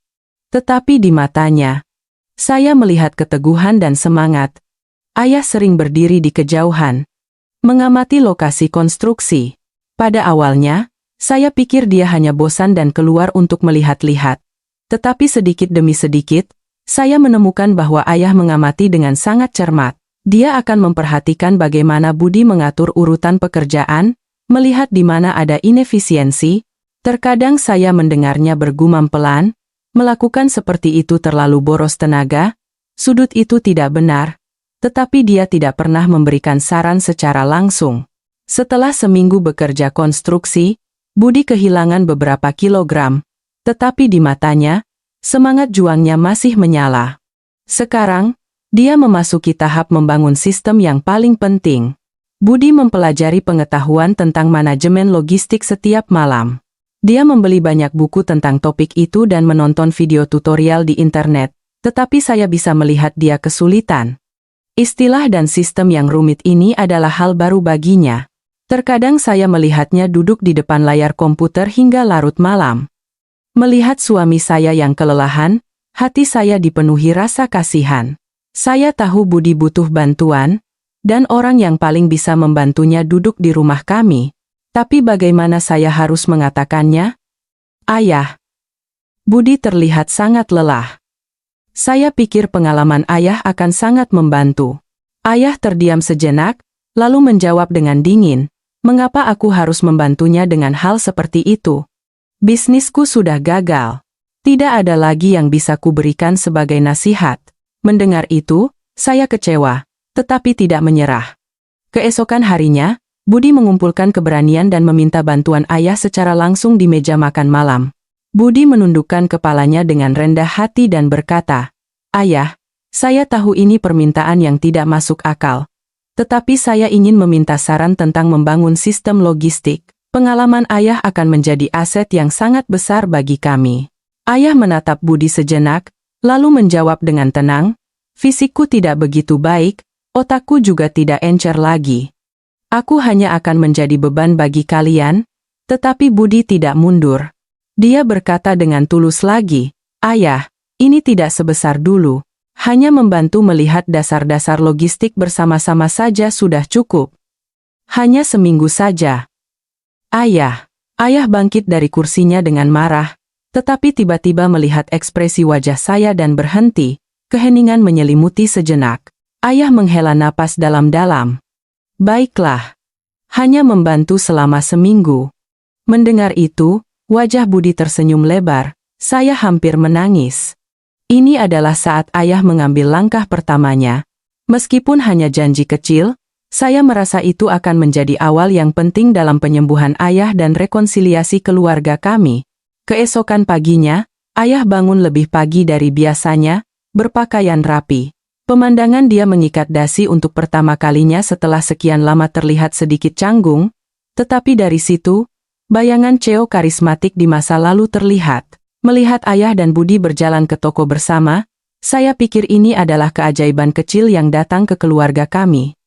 Tetapi di matanya, saya melihat keteguhan dan semangat. Ayah sering berdiri di kejauhan, mengamati lokasi konstruksi. Pada awalnya, saya pikir dia hanya bosan dan keluar untuk melihat-lihat. Tetapi sedikit demi sedikit, saya menemukan bahwa ayah mengamati dengan sangat cermat. Dia akan memperhatikan bagaimana Budi mengatur urutan pekerjaan, melihat di mana ada inefisiensi. Terkadang saya mendengarnya bergumam pelan, melakukan seperti itu terlalu boros tenaga, sudut itu tidak benar, tetapi dia tidak pernah memberikan saran secara langsung. Setelah seminggu bekerja konstruksi, Budi kehilangan beberapa kilogram. Tetapi di matanya, semangat juangnya masih menyala. Sekarang, dia memasuki tahap membangun sistem yang paling penting. Budi mempelajari pengetahuan tentang manajemen logistik setiap malam. Dia membeli banyak buku tentang topik itu dan menonton video tutorial di internet, tetapi saya bisa melihat dia kesulitan. Istilah dan sistem yang rumit ini adalah hal baru baginya. Terkadang saya melihatnya duduk di depan layar komputer hingga larut malam. Melihat suami saya yang kelelahan, hati saya dipenuhi rasa kasihan. Saya tahu Budi butuh bantuan, dan orang yang paling bisa membantunya duduk di rumah kami. Tapi bagaimana saya harus mengatakannya? Ayah. Budi terlihat sangat lelah. Saya pikir pengalaman ayah akan sangat membantu. Ayah terdiam sejenak, lalu menjawab dengan dingin, "Mengapa aku harus membantunya dengan hal seperti itu? Bisnisku sudah gagal. Tidak ada lagi yang bisa kuberikan sebagai nasihat." Mendengar itu, saya kecewa, tetapi tidak menyerah. Keesokan harinya, Budi mengumpulkan keberanian dan meminta bantuan ayah secara langsung di meja makan malam. Budi menundukkan kepalanya dengan rendah hati dan berkata, "Ayah, saya tahu ini permintaan yang tidak masuk akal. Tetapi saya ingin meminta saran tentang membangun sistem logistik. Pengalaman ayah akan menjadi aset yang sangat besar bagi kami." Ayah menatap Budi sejenak, lalu menjawab dengan tenang, "Fisikku tidak begitu baik, otakku juga tidak encer lagi. Aku hanya akan menjadi beban bagi kalian." Tetapi Budi tidak mundur. Dia berkata dengan tulus lagi, "Ayah, ini tidak sebesar dulu. Hanya membantu melihat dasar-dasar logistik bersama-sama saja sudah cukup. Hanya seminggu saja." "Ayah." Ayah bangkit dari kursinya dengan marah, tetapi tiba-tiba melihat ekspresi wajah saya dan berhenti. Keheningan menyelimuti sejenak. Ayah menghela napas dalam-dalam. Baiklah. Hanya membantu selama seminggu. Mendengar itu, wajah Budi tersenyum lebar. Saya hampir menangis. Ini adalah saat ayah mengambil langkah pertamanya. Meskipun hanya janji kecil, saya merasa itu akan menjadi awal yang penting dalam penyembuhan ayah dan rekonsiliasi keluarga kami. Keesokan paginya, ayah bangun lebih pagi dari biasanya, berpakaian rapi. Pemandangan dia mengikat dasi untuk pertama kalinya setelah sekian lama terlihat sedikit canggung, tetapi dari situ, bayangan Cheo karismatik di masa lalu terlihat. Melihat ayah dan Budi berjalan ke toko bersama, saya pikir ini adalah keajaiban kecil yang datang ke keluarga kami.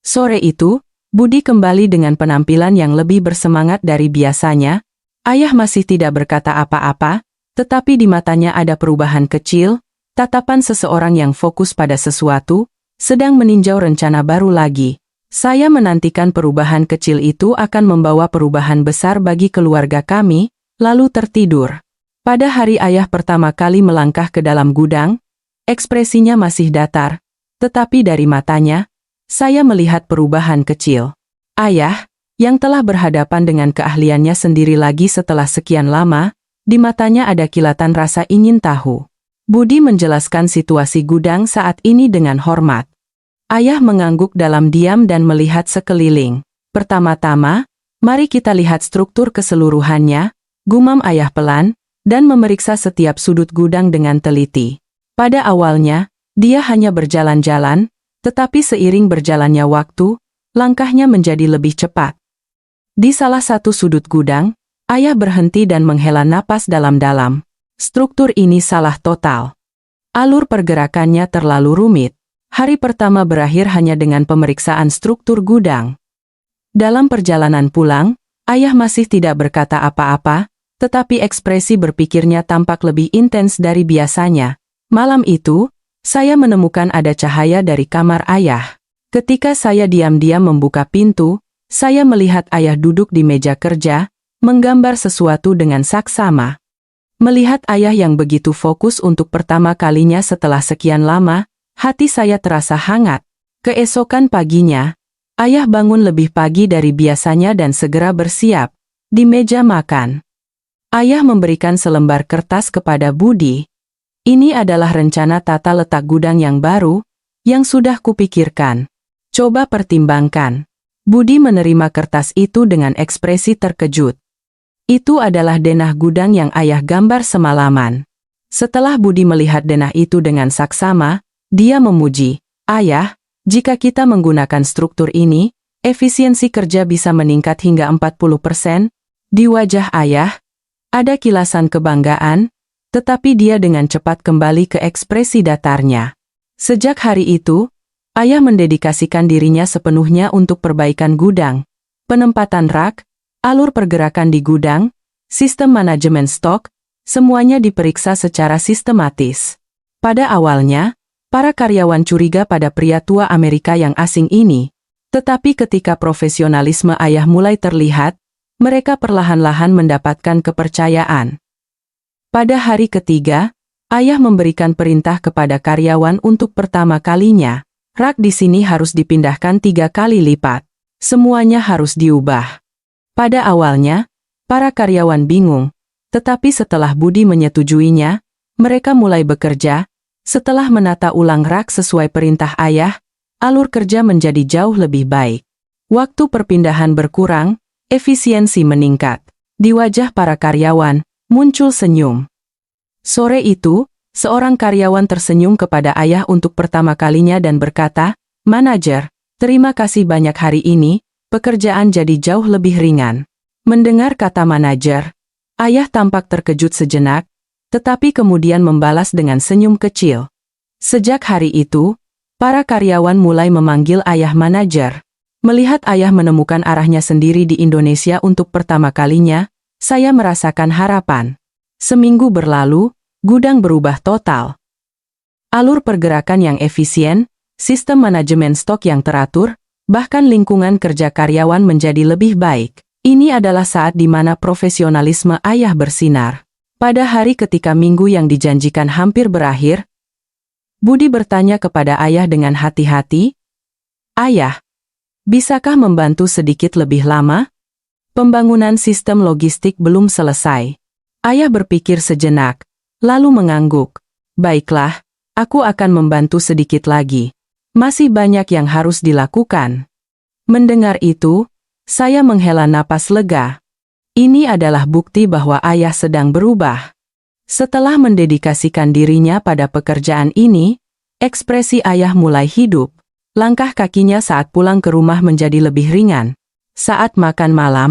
Sore itu, Budi kembali dengan penampilan yang lebih bersemangat dari biasanya. Ayah masih tidak berkata apa-apa, tetapi di matanya ada perubahan kecil, tatapan seseorang yang fokus pada sesuatu, sedang meninjau rencana baru lagi. Saya menantikan perubahan kecil itu akan membawa perubahan besar bagi keluarga kami, lalu tertidur. Pada hari ayah pertama kali melangkah ke dalam gudang, ekspresinya masih datar, tetapi dari matanya, saya melihat perubahan kecil. Ayah, yang telah berhadapan dengan keahliannya sendiri lagi setelah sekian lama, di matanya ada kilatan rasa ingin tahu. Budi menjelaskan situasi gudang saat ini dengan hormat. Ayah mengangguk dalam diam dan melihat sekeliling. Pertama-tama, mari kita lihat struktur keseluruhannya, gumam ayah pelan, dan memeriksa setiap sudut gudang dengan teliti. Pada awalnya, dia hanya berjalan-jalan, tetapi seiring berjalannya waktu, langkahnya menjadi lebih cepat. Di salah satu sudut gudang, ayah berhenti dan menghela napas dalam-dalam. Struktur ini salah total. Alur pergerakannya terlalu rumit. Hari pertama berakhir hanya dengan pemeriksaan struktur gudang. Dalam perjalanan pulang, ayah masih tidak berkata apa-apa, tetapi ekspresi berpikirnya tampak lebih intens dari biasanya. Malam itu, saya menemukan ada cahaya dari kamar ayah. Ketika saya diam-diam membuka pintu, saya melihat ayah duduk di meja kerja, menggambar sesuatu dengan saksama. Melihat ayah yang begitu fokus untuk pertama kalinya setelah sekian lama, hati saya terasa hangat. Keesokan paginya, ayah bangun lebih pagi dari biasanya dan segera bersiap. Di meja makan, ayah memberikan selembar kertas kepada Budi. Ini adalah rencana tata letak gudang yang baru, yang sudah kupikirkan. Coba pertimbangkan. Budi menerima kertas itu dengan ekspresi terkejut. Itu adalah denah gudang yang ayah gambar semalaman. Setelah Budi melihat denah itu dengan saksama, dia memuji, "Ayah, jika kita menggunakan struktur ini, efisiensi kerja bisa meningkat hingga 40%. Di wajah ayah, ada kilasan kebanggaan, tetapi dia dengan cepat kembali ke ekspresi datarnya. Sejak hari itu, ayah mendedikasikan dirinya sepenuhnya untuk perbaikan gudang, penempatan rak, alur pergerakan di gudang, sistem manajemen stok, semuanya diperiksa secara sistematis. Pada awalnya, para karyawan curiga pada pria tua Amerika yang asing ini, tetapi ketika profesionalisme ayah mulai terlihat, mereka perlahan-lahan mendapatkan kepercayaan. Pada hari ketiga, ayah memberikan perintah kepada karyawan untuk pertama kalinya, rak di sini harus dipindahkan 3 kali lipat. Semuanya harus diubah. Pada awalnya, para karyawan bingung, tetapi setelah Budi menyetujuinya, mereka mulai bekerja. Setelah menata ulang rak sesuai perintah ayah, alur kerja menjadi jauh lebih baik. Waktu perpindahan berkurang, efisiensi meningkat. Di wajah para karyawan, muncul senyum. Sore itu, seorang karyawan tersenyum kepada ayah untuk pertama kalinya dan berkata, "Manajer, terima kasih banyak hari ini, pekerjaan jadi jauh lebih ringan." Mendengar kata manajer, ayah tampak terkejut sejenak, tetapi kemudian membalas dengan senyum kecil. Sejak hari itu, para karyawan mulai memanggil ayah manajer. Melihat ayah menemukan arahnya sendiri di Indonesia untuk pertama kalinya, saya merasakan harapan. Seminggu berlalu, gudang berubah total. Alur pergerakan yang efisien, sistem manajemen stok yang teratur, bahkan lingkungan kerja karyawan menjadi lebih baik. Ini adalah saat di mana profesionalisme ayah bersinar. Pada hari ketika minggu yang dijanjikan hampir berakhir, Budi bertanya kepada ayah dengan hati-hati. Ayah, bisakah membantu sedikit lebih lama? Pembangunan sistem logistik belum selesai. Ayah berpikir sejenak, lalu mengangguk. Baiklah, aku akan membantu sedikit lagi. Masih banyak yang harus dilakukan. Mendengar itu, saya menghela napas lega. Ini adalah bukti bahwa ayah sedang berubah. Setelah mendedikasikan dirinya pada pekerjaan ini, ekspresi ayah mulai hidup. Langkah kakinya saat pulang ke rumah menjadi lebih ringan. Saat makan malam,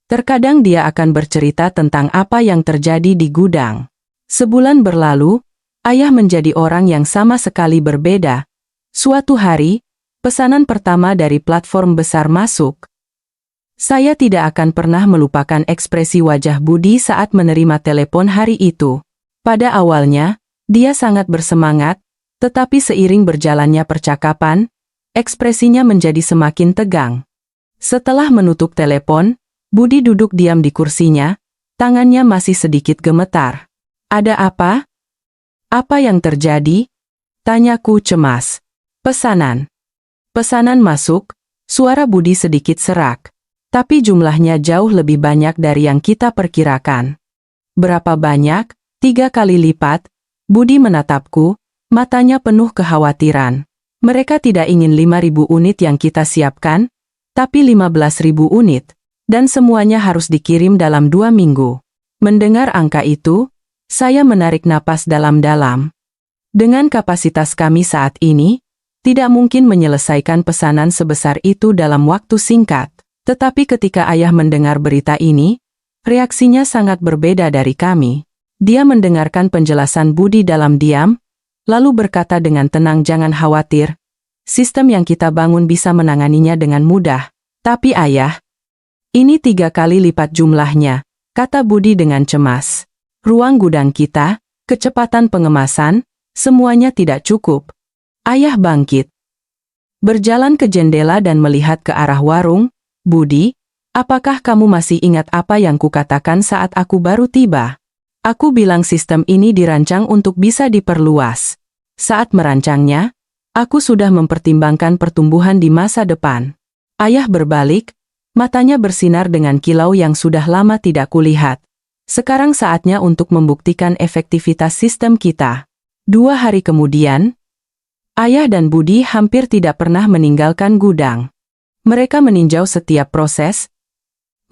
terkadang dia akan bercerita tentang apa yang terjadi di gudang. Sebulan berlalu, ayah menjadi orang yang sama sekali berbeda. Suatu hari, pesanan pertama dari platform besar masuk. Saya tidak akan pernah melupakan ekspresi wajah Budi saat menerima telepon hari itu. Pada awalnya, dia sangat bersemangat, tetapi seiring berjalannya percakapan, ekspresinya menjadi semakin tegang. Setelah menutup telepon, Budi duduk diam di kursinya, tangannya masih sedikit gemetar. Ada apa? Apa yang terjadi? Tanyaku cemas. Pesanan. Pesanan masuk, suara Budi sedikit serak. Tapi jumlahnya jauh lebih banyak dari yang kita perkirakan. Berapa banyak? 3 kali lipat. Budi menatapku, matanya penuh kekhawatiran. Mereka tidak ingin 5.000 unit yang kita siapkan, tapi 15.000 unit. Dan semuanya harus dikirim dalam 2 minggu. Mendengar angka itu, saya menarik napas dalam-dalam. Dengan kapasitas kami saat ini, tidak mungkin menyelesaikan pesanan sebesar itu dalam waktu singkat. Tetapi ketika ayah mendengar berita ini, reaksinya sangat berbeda dari kami. Dia mendengarkan penjelasan Budi dalam diam, lalu berkata dengan tenang, jangan khawatir, sistem yang kita bangun bisa menanganinya dengan mudah. Tapi ayah, ini 3 kali lipat jumlahnya, kata Budi dengan cemas. Ruang gudang kita, kecepatan pengemasan, semuanya tidak cukup. Ayah bangkit. Berjalan ke jendela dan melihat ke arah warung. Budi, apakah kamu masih ingat apa yang kukatakan saat aku baru tiba? Aku bilang sistem ini dirancang untuk bisa diperluas. Saat merancangnya, aku sudah mempertimbangkan pertumbuhan di masa depan. Ayah berbalik, matanya bersinar dengan kilau yang sudah lama tidak kulihat. Sekarang saatnya untuk membuktikan efektivitas sistem kita. 2 hari kemudian, ayah dan Budi hampir tidak pernah meninggalkan gudang. Mereka meninjau setiap proses,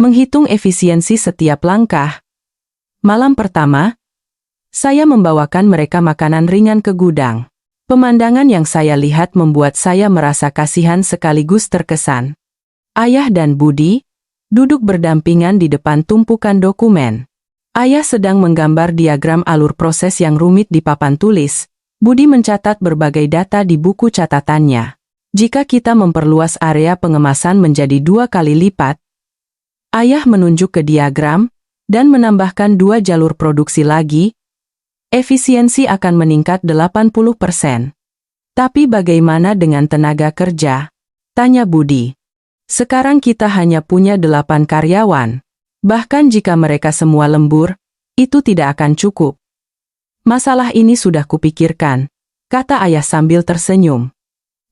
menghitung efisiensi setiap langkah. Malam pertama, saya membawakan mereka makanan ringan ke gudang. Pemandangan yang saya lihat membuat saya merasa kasihan sekaligus terkesan. Ayah dan Budi duduk berdampingan di depan tumpukan dokumen. Ayah sedang menggambar diagram alur proses yang rumit di papan tulis. Budi mencatat berbagai data di buku catatannya. Jika kita memperluas area pengemasan menjadi 2 kali lipat, ayah menunjuk ke diagram, dan menambahkan 2 jalur produksi lagi, efisiensi akan meningkat 80%. Tapi bagaimana dengan tenaga kerja? Tanya Budi. Sekarang kita hanya punya 8 karyawan. Bahkan jika mereka semua lembur, itu tidak akan cukup. Masalah ini sudah kupikirkan, kata ayah sambil tersenyum.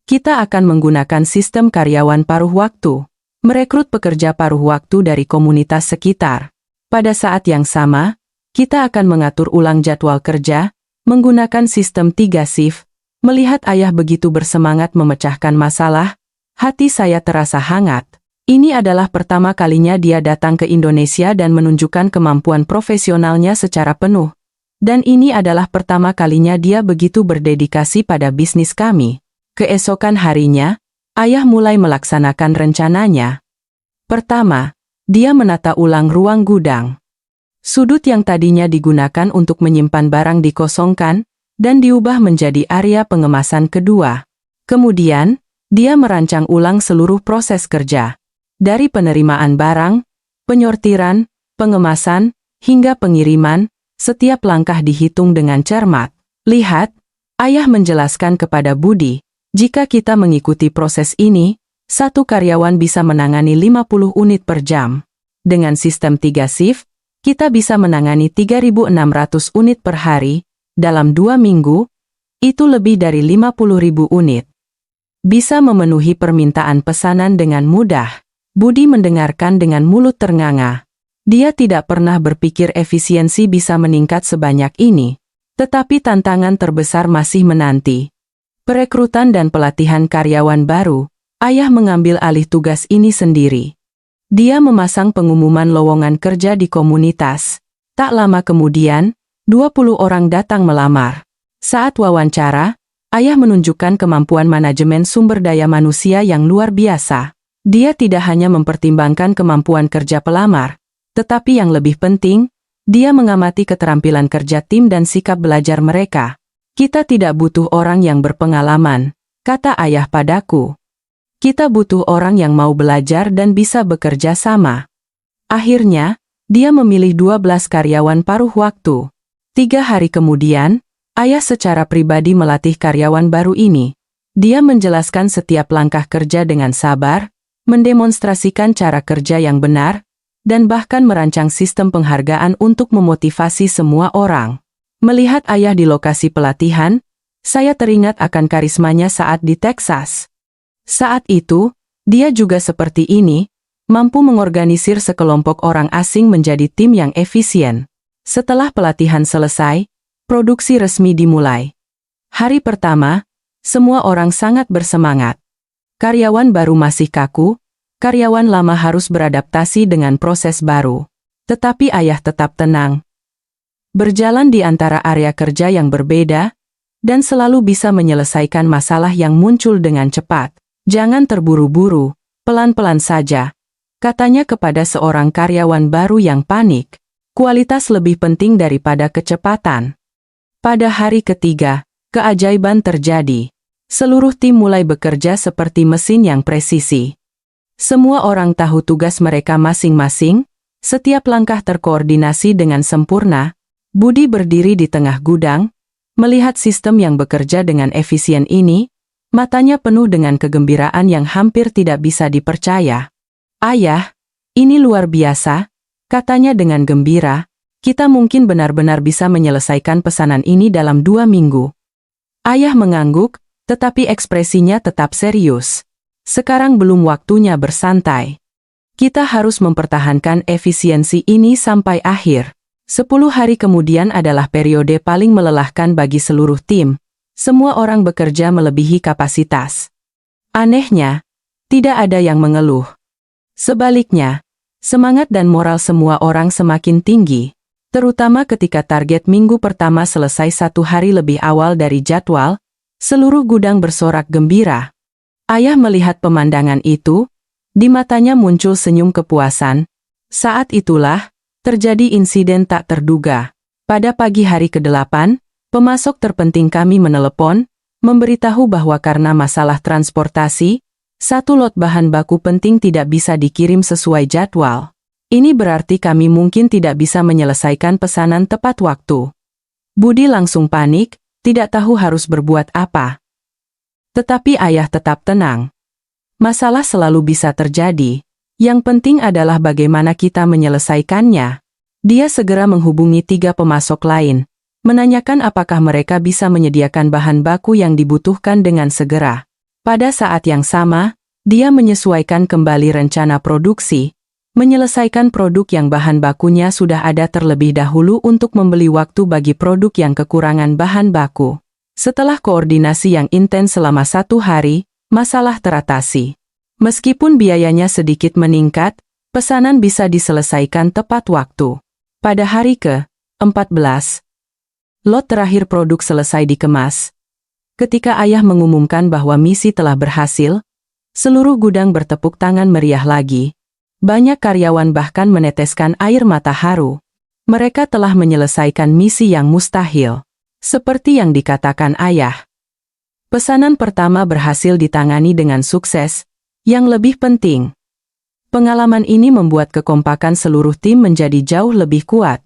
Kita akan menggunakan sistem karyawan paruh waktu, merekrut pekerja paruh waktu dari komunitas sekitar. Pada saat yang sama, kita akan mengatur ulang jadwal kerja, menggunakan sistem 3 shift. Melihat ayah begitu bersemangat memecahkan masalah, hati saya terasa hangat. Ini adalah pertama kalinya dia datang ke Indonesia dan menunjukkan kemampuan profesionalnya secara penuh. Dan ini adalah pertama kalinya dia begitu berdedikasi pada bisnis kami. Keesokan harinya, ayah mulai melaksanakan rencananya. Pertama, dia menata ulang ruang gudang. Sudut yang tadinya digunakan untuk menyimpan barang dikosongkan, dan diubah menjadi area pengemasan kedua. Kemudian, dia merancang ulang seluruh proses kerja. Dari penerimaan barang, penyortiran, pengemasan, hingga pengiriman, setiap langkah dihitung dengan cermat. Lihat, ayah menjelaskan kepada Budi, jika kita mengikuti proses ini, 1 karyawan bisa menangani 50 unit per jam. Dengan sistem 3 shift, kita bisa menangani 3.600 unit per hari, dalam 2 minggu. Itu lebih dari 50.000 unit. Bisa memenuhi permintaan pesanan dengan mudah. Budi mendengarkan dengan mulut ternganga. Dia tidak pernah berpikir efisiensi bisa meningkat sebanyak ini. Tetapi tantangan terbesar masih menanti. Perekrutan dan pelatihan karyawan baru. Ayah mengambil alih tugas ini sendiri. Dia memasang pengumuman lowongan kerja di komunitas. Tak lama kemudian, 20 orang datang melamar. Saat wawancara, ayah menunjukkan kemampuan manajemen sumber daya manusia yang luar biasa. Dia tidak hanya mempertimbangkan kemampuan kerja pelamar, tetapi yang lebih penting, dia mengamati keterampilan kerja tim dan sikap belajar mereka. Kita tidak butuh orang yang berpengalaman, kata ayah padaku. Kita butuh orang yang mau belajar dan bisa bekerja sama. Akhirnya, dia memilih 12 karyawan paruh waktu. 3 hari kemudian, ayah secara pribadi melatih karyawan baru ini. Dia menjelaskan setiap langkah kerja dengan sabar, mendemonstrasikan cara kerja yang benar, dan bahkan merancang sistem penghargaan untuk memotivasi semua orang. Melihat ayah di lokasi pelatihan, saya teringat akan karismanya saat di Texas. Saat itu, dia juga seperti ini, mampu mengorganisir sekelompok orang asing menjadi tim yang efisien. Setelah pelatihan selesai, produksi resmi dimulai. Hari pertama, semua orang sangat bersemangat. Karyawan baru masih kaku, karyawan lama harus beradaptasi dengan proses baru. Tetapi ayah tetap tenang. Berjalan di antara area kerja yang berbeda, dan selalu bisa menyelesaikan masalah yang muncul dengan cepat. Jangan terburu-buru, pelan-pelan saja, katanya kepada seorang karyawan baru yang panik. Kualitas lebih penting daripada kecepatan. Pada hari ketiga, keajaiban terjadi. Seluruh tim mulai bekerja seperti mesin yang presisi. Semua orang tahu tugas mereka masing-masing, setiap langkah terkoordinasi dengan sempurna. Budi berdiri di tengah gudang, melihat sistem yang bekerja dengan efisien ini. Matanya penuh dengan kegembiraan yang hampir tidak bisa dipercaya. Ayah, ini luar biasa, katanya dengan gembira. Kita mungkin benar-benar bisa menyelesaikan pesanan ini dalam 2 minggu. Ayah mengangguk, tetapi ekspresinya tetap serius. Sekarang belum waktunya bersantai. Kita harus mempertahankan efisiensi ini sampai akhir. 10 hari kemudian adalah periode paling melelahkan bagi seluruh tim. Semua orang bekerja melebihi kapasitas. Anehnya, tidak ada yang mengeluh. Sebaliknya, semangat dan moral semua orang semakin tinggi, terutama ketika target minggu pertama selesai 1 hari lebih awal dari jadwal. Seluruh gudang bersorak gembira. Ayah melihat pemandangan itu, di matanya muncul senyum kepuasan. Saat itulah, terjadi insiden tak terduga. Pada pagi hari ke-8, pemasok terpenting kami menelepon, memberitahu bahwa karena masalah transportasi, 1 lot bahan baku penting tidak bisa dikirim sesuai jadwal. Ini berarti kami mungkin tidak bisa menyelesaikan pesanan tepat waktu. Budi langsung panik, tidak tahu harus berbuat apa. Tetapi ayah tetap tenang. Masalah selalu bisa terjadi, yang penting adalah bagaimana kita menyelesaikannya. Dia segera menghubungi 3 pemasok lain, menanyakan apakah mereka bisa menyediakan bahan baku yang dibutuhkan dengan segera. Pada saat yang sama, dia menyesuaikan kembali rencana produksi, menyelesaikan produk yang bahan bakunya sudah ada terlebih dahulu untuk membeli waktu bagi produk yang kekurangan bahan baku. Setelah koordinasi yang intens selama 1 hari, masalah teratasi. Meskipun biayanya sedikit meningkat, pesanan bisa diselesaikan tepat waktu. Pada hari ke-14, lot terakhir produk selesai dikemas. Ketika ayah mengumumkan bahwa misi telah berhasil, seluruh gudang bertepuk tangan meriah lagi. Banyak karyawan bahkan meneteskan air mata haru. Mereka telah menyelesaikan misi yang mustahil. Seperti yang dikatakan ayah. Pesanan pertama berhasil ditangani dengan sukses. Yang lebih penting, pengalaman ini membuat kekompakan seluruh tim menjadi jauh lebih kuat.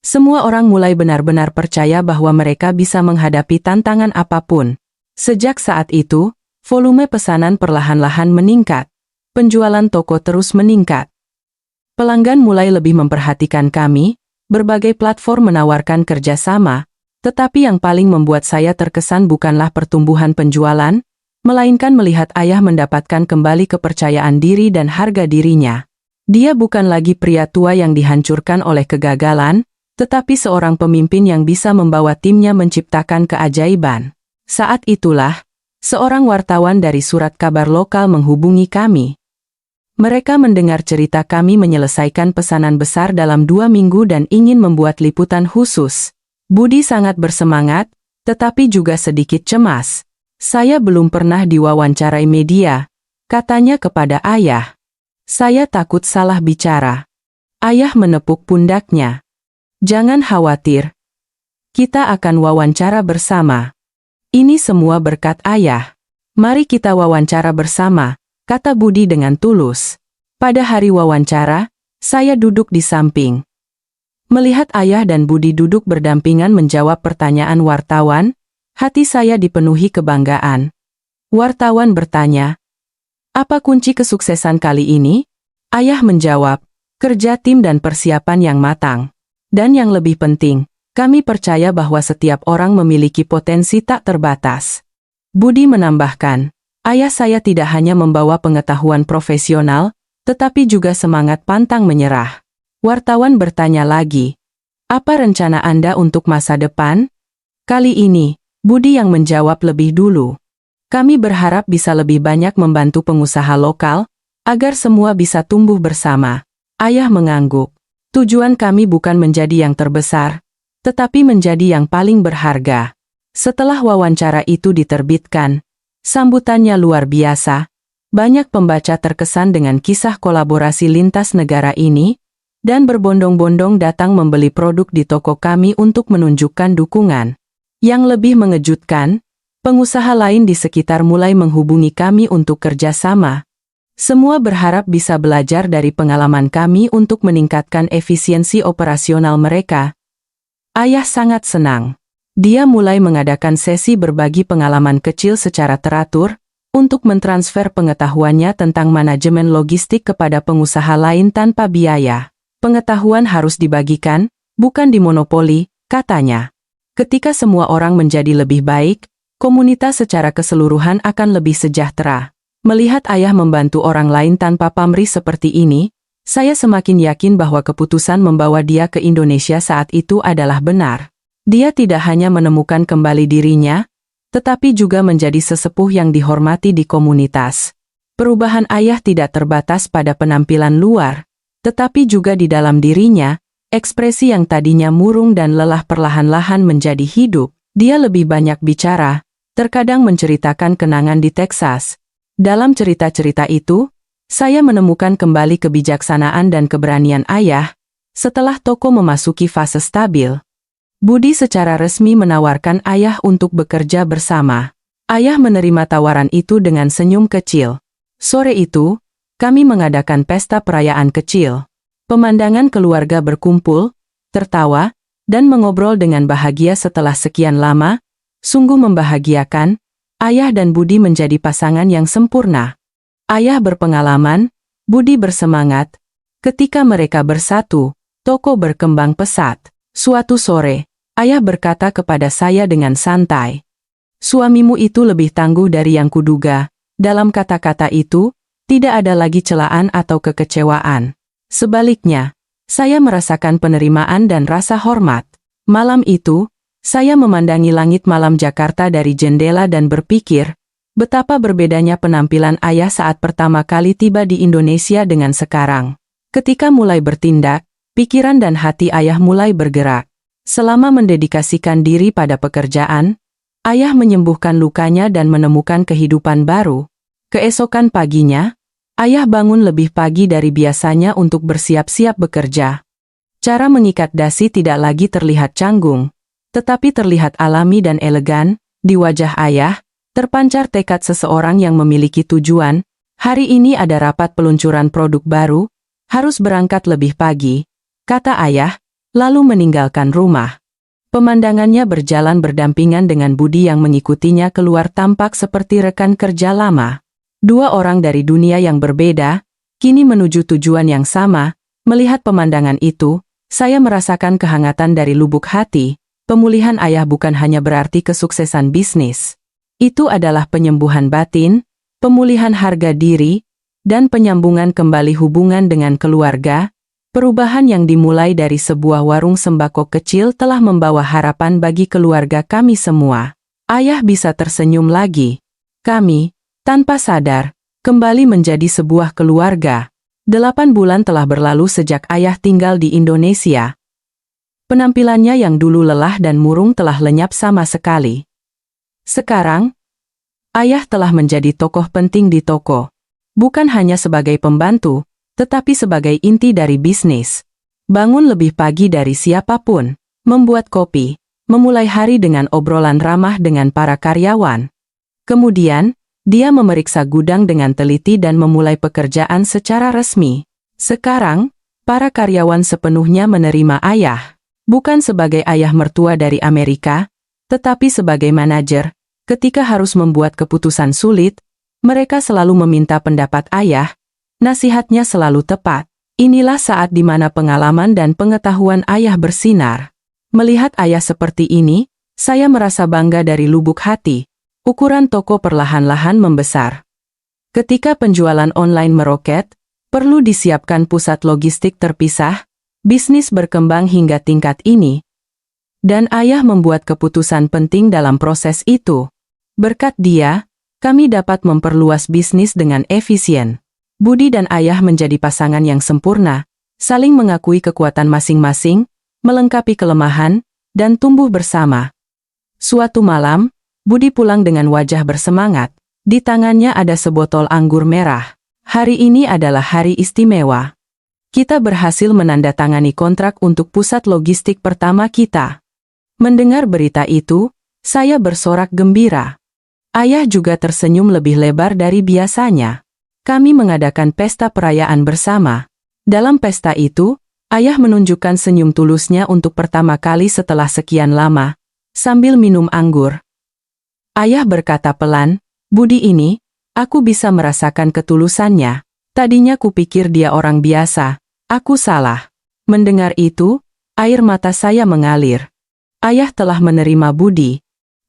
Semua orang mulai benar-benar percaya bahwa mereka bisa menghadapi tantangan apapun. Sejak saat itu, volume pesanan perlahan-lahan meningkat. Penjualan toko terus meningkat. Pelanggan mulai lebih memperhatikan kami, berbagai platform menawarkan kerjasama, Tetapi yang paling membuat saya terkesan bukanlah pertumbuhan penjualan, melainkan melihat ayah mendapatkan kembali kepercayaan diri dan harga dirinya. Dia bukan lagi pria tua yang dihancurkan oleh kegagalan, tetapi seorang pemimpin yang bisa membawa timnya menciptakan keajaiban. Saat itulah, seorang wartawan dari surat kabar lokal menghubungi kami. Mereka mendengar cerita kami menyelesaikan pesanan besar dalam 2 minggu dan ingin membuat liputan khusus. Budi sangat bersemangat, tetapi juga sedikit cemas. Saya belum pernah diwawancarai media, katanya kepada ayah. Saya takut salah bicara. Ayah menepuk pundaknya. Jangan khawatir. Kita akan wawancara bersama. Ini semua berkat ayah. Mari kita wawancara bersama, kata Budi dengan tulus. Pada hari wawancara, saya duduk di samping. Melihat ayah dan Budi duduk berdampingan menjawab pertanyaan wartawan, hati saya dipenuhi kebanggaan. Wartawan bertanya, "Apa kunci kesuksesan kali ini?" Ayah menjawab, "Kerja tim dan persiapan yang matang. Dan yang lebih penting, kami percaya bahwa setiap orang memiliki potensi tak terbatas." Budi menambahkan, "Ayah saya tidak hanya membawa pengetahuan profesional, tetapi juga semangat pantang menyerah." Wartawan bertanya lagi, "Apa rencana Anda untuk masa depan?" Kali ini, Budi yang menjawab lebih dulu. "Kami berharap bisa lebih banyak membantu pengusaha lokal, agar semua bisa tumbuh bersama." Ayah mengangguk. "Tujuan kami bukan menjadi yang terbesar, tetapi menjadi yang paling berharga." Setelah wawancara itu diterbitkan, sambutannya luar biasa. Banyak pembaca terkesan dengan kisah kolaborasi lintas negara ini, dan berbondong-bondong datang membeli produk di toko kami untuk menunjukkan dukungan. Yang lebih mengejutkan, pengusaha lain di sekitar mulai menghubungi kami untuk kerjasama. Semua berharap bisa belajar dari pengalaman kami untuk meningkatkan efisiensi operasional mereka. Ayah sangat senang. Dia mulai mengadakan sesi berbagi pengalaman kecil secara teratur, untuk mentransfer pengetahuannya tentang manajemen logistik kepada pengusaha lain tanpa biaya. "Pengetahuan harus dibagikan, bukan dimonopoli," katanya. "Ketika semua orang menjadi lebih baik, komunitas secara keseluruhan akan lebih sejahtera." Melihat ayah membantu orang lain tanpa pamrih seperti ini, saya semakin yakin bahwa keputusan membawa dia ke Indonesia saat itu adalah benar. Dia tidak hanya menemukan kembali dirinya, tetapi juga menjadi sesepuh yang dihormati di komunitas. Perubahan ayah tidak terbatas pada penampilan luar, tetapi juga di dalam dirinya. Ekspresi yang tadinya murung dan lelah perlahan-lahan menjadi hidup. Dia lebih banyak bicara, terkadang menceritakan kenangan di Texas. Dalam cerita-cerita itu, saya menemukan kembali kebijaksanaan dan keberanian ayah, setelah toko memasuki fase stabil. Budi secara resmi menawarkan ayah untuk bekerja bersama. Ayah menerima tawaran itu dengan senyum kecil. Sore itu, kami mengadakan pesta perayaan kecil. Pemandangan keluarga berkumpul, tertawa, dan mengobrol dengan bahagia setelah sekian lama, sungguh membahagiakan. Ayah dan Budi menjadi pasangan yang sempurna. Ayah berpengalaman, Budi bersemangat. Ketika mereka bersatu, toko berkembang pesat. Suatu sore, ayah berkata kepada saya dengan santai, "Suamimu itu lebih tangguh dari yang kuduga." Dalam kata-kata itu, tidak ada lagi celaan atau kekecewaan. Sebaliknya, saya merasakan penerimaan dan rasa hormat. Malam itu, saya memandangi langit malam Jakarta dari jendela dan berpikir, betapa berbedanya penampilan ayah saat pertama kali tiba di Indonesia dengan sekarang. Ketika mulai bertindak, pikiran dan hati ayah mulai bergerak. Selama mendedikasikan diri pada pekerjaan, ayah menyembuhkan lukanya dan menemukan kehidupan baru. Keesokan paginya, ayah bangun lebih pagi dari biasanya untuk bersiap-siap bekerja. Cara mengikat dasi tidak lagi terlihat canggung, tetapi terlihat alami dan elegan. Di wajah ayah, terpancar tekad seseorang yang memiliki tujuan. "Hari ini ada rapat peluncuran produk baru, harus berangkat lebih pagi," kata ayah, lalu meninggalkan rumah. Pemandangannya berjalan berdampingan dengan Budi yang mengikutinya keluar tampak seperti rekan kerja lama. Dua orang dari dunia yang berbeda, kini menuju tujuan yang sama. Melihat pemandangan itu, saya merasakan kehangatan dari lubuk hati. pemulihan ayah bukan hanya berarti kesuksesan bisnis. Itu adalah penyembuhan batin, pemulihan harga diri, dan penyambungan kembali hubungan dengan keluarga. Perubahan yang dimulai dari sebuah warung sembako kecil telah membawa harapan bagi keluarga kami semua. Ayah bisa tersenyum lagi. Kami, tanpa sadar, kembali menjadi sebuah keluarga. 8 bulan telah berlalu sejak ayah tinggal di Indonesia. Penampilannya yang dulu lelah dan murung telah lenyap sama sekali. Sekarang, ayah telah menjadi tokoh penting di toko. Bukan hanya sebagai pembantu, tetapi sebagai inti dari bisnis. Bangun lebih pagi dari siapapun, membuat kopi, memulai hari dengan obrolan ramah dengan para karyawan. Kemudian, dia memeriksa gudang dengan teliti dan memulai pekerjaan secara resmi. Sekarang, para karyawan sepenuhnya menerima ayah. Bukan sebagai ayah mertua dari Amerika, tetapi sebagai manajer. Ketika harus membuat keputusan sulit, mereka selalu meminta pendapat ayah. Nasihatnya selalu tepat. Inilah saat di mana pengalaman dan pengetahuan ayah bersinar. Melihat ayah seperti ini, saya merasa bangga dari lubuk hati. Ukuran toko perlahan-lahan membesar. Ketika penjualan online meroket, perlu disiapkan pusat logistik terpisah, bisnis berkembang hingga tingkat ini. Dan ayah membuat keputusan penting dalam proses itu. Berkat dia, kami dapat memperluas bisnis dengan efisien. Budi dan ayah menjadi pasangan yang sempurna, saling mengakui kekuatan masing-masing, melengkapi kelemahan, dan tumbuh bersama. Suatu malam, Budi pulang dengan wajah bersemangat. Di tangannya ada sebotol anggur merah. Hari ini adalah hari istimewa. Kita berhasil menandatangani kontrak untuk pusat logistik pertama kita. Mendengar berita itu, saya bersorak gembira. Ayah juga tersenyum lebih lebar dari biasanya. Kami mengadakan pesta perayaan bersama. Dalam pesta itu, ayah menunjukkan senyum tulusnya untuk pertama kali setelah sekian lama, sambil minum anggur. Ayah berkata pelan, "Budi ini, aku bisa merasakan ketulusannya. Tadinya kupikir dia orang biasa, aku salah." Mendengar itu, air mata saya mengalir. Ayah telah menerima Budi.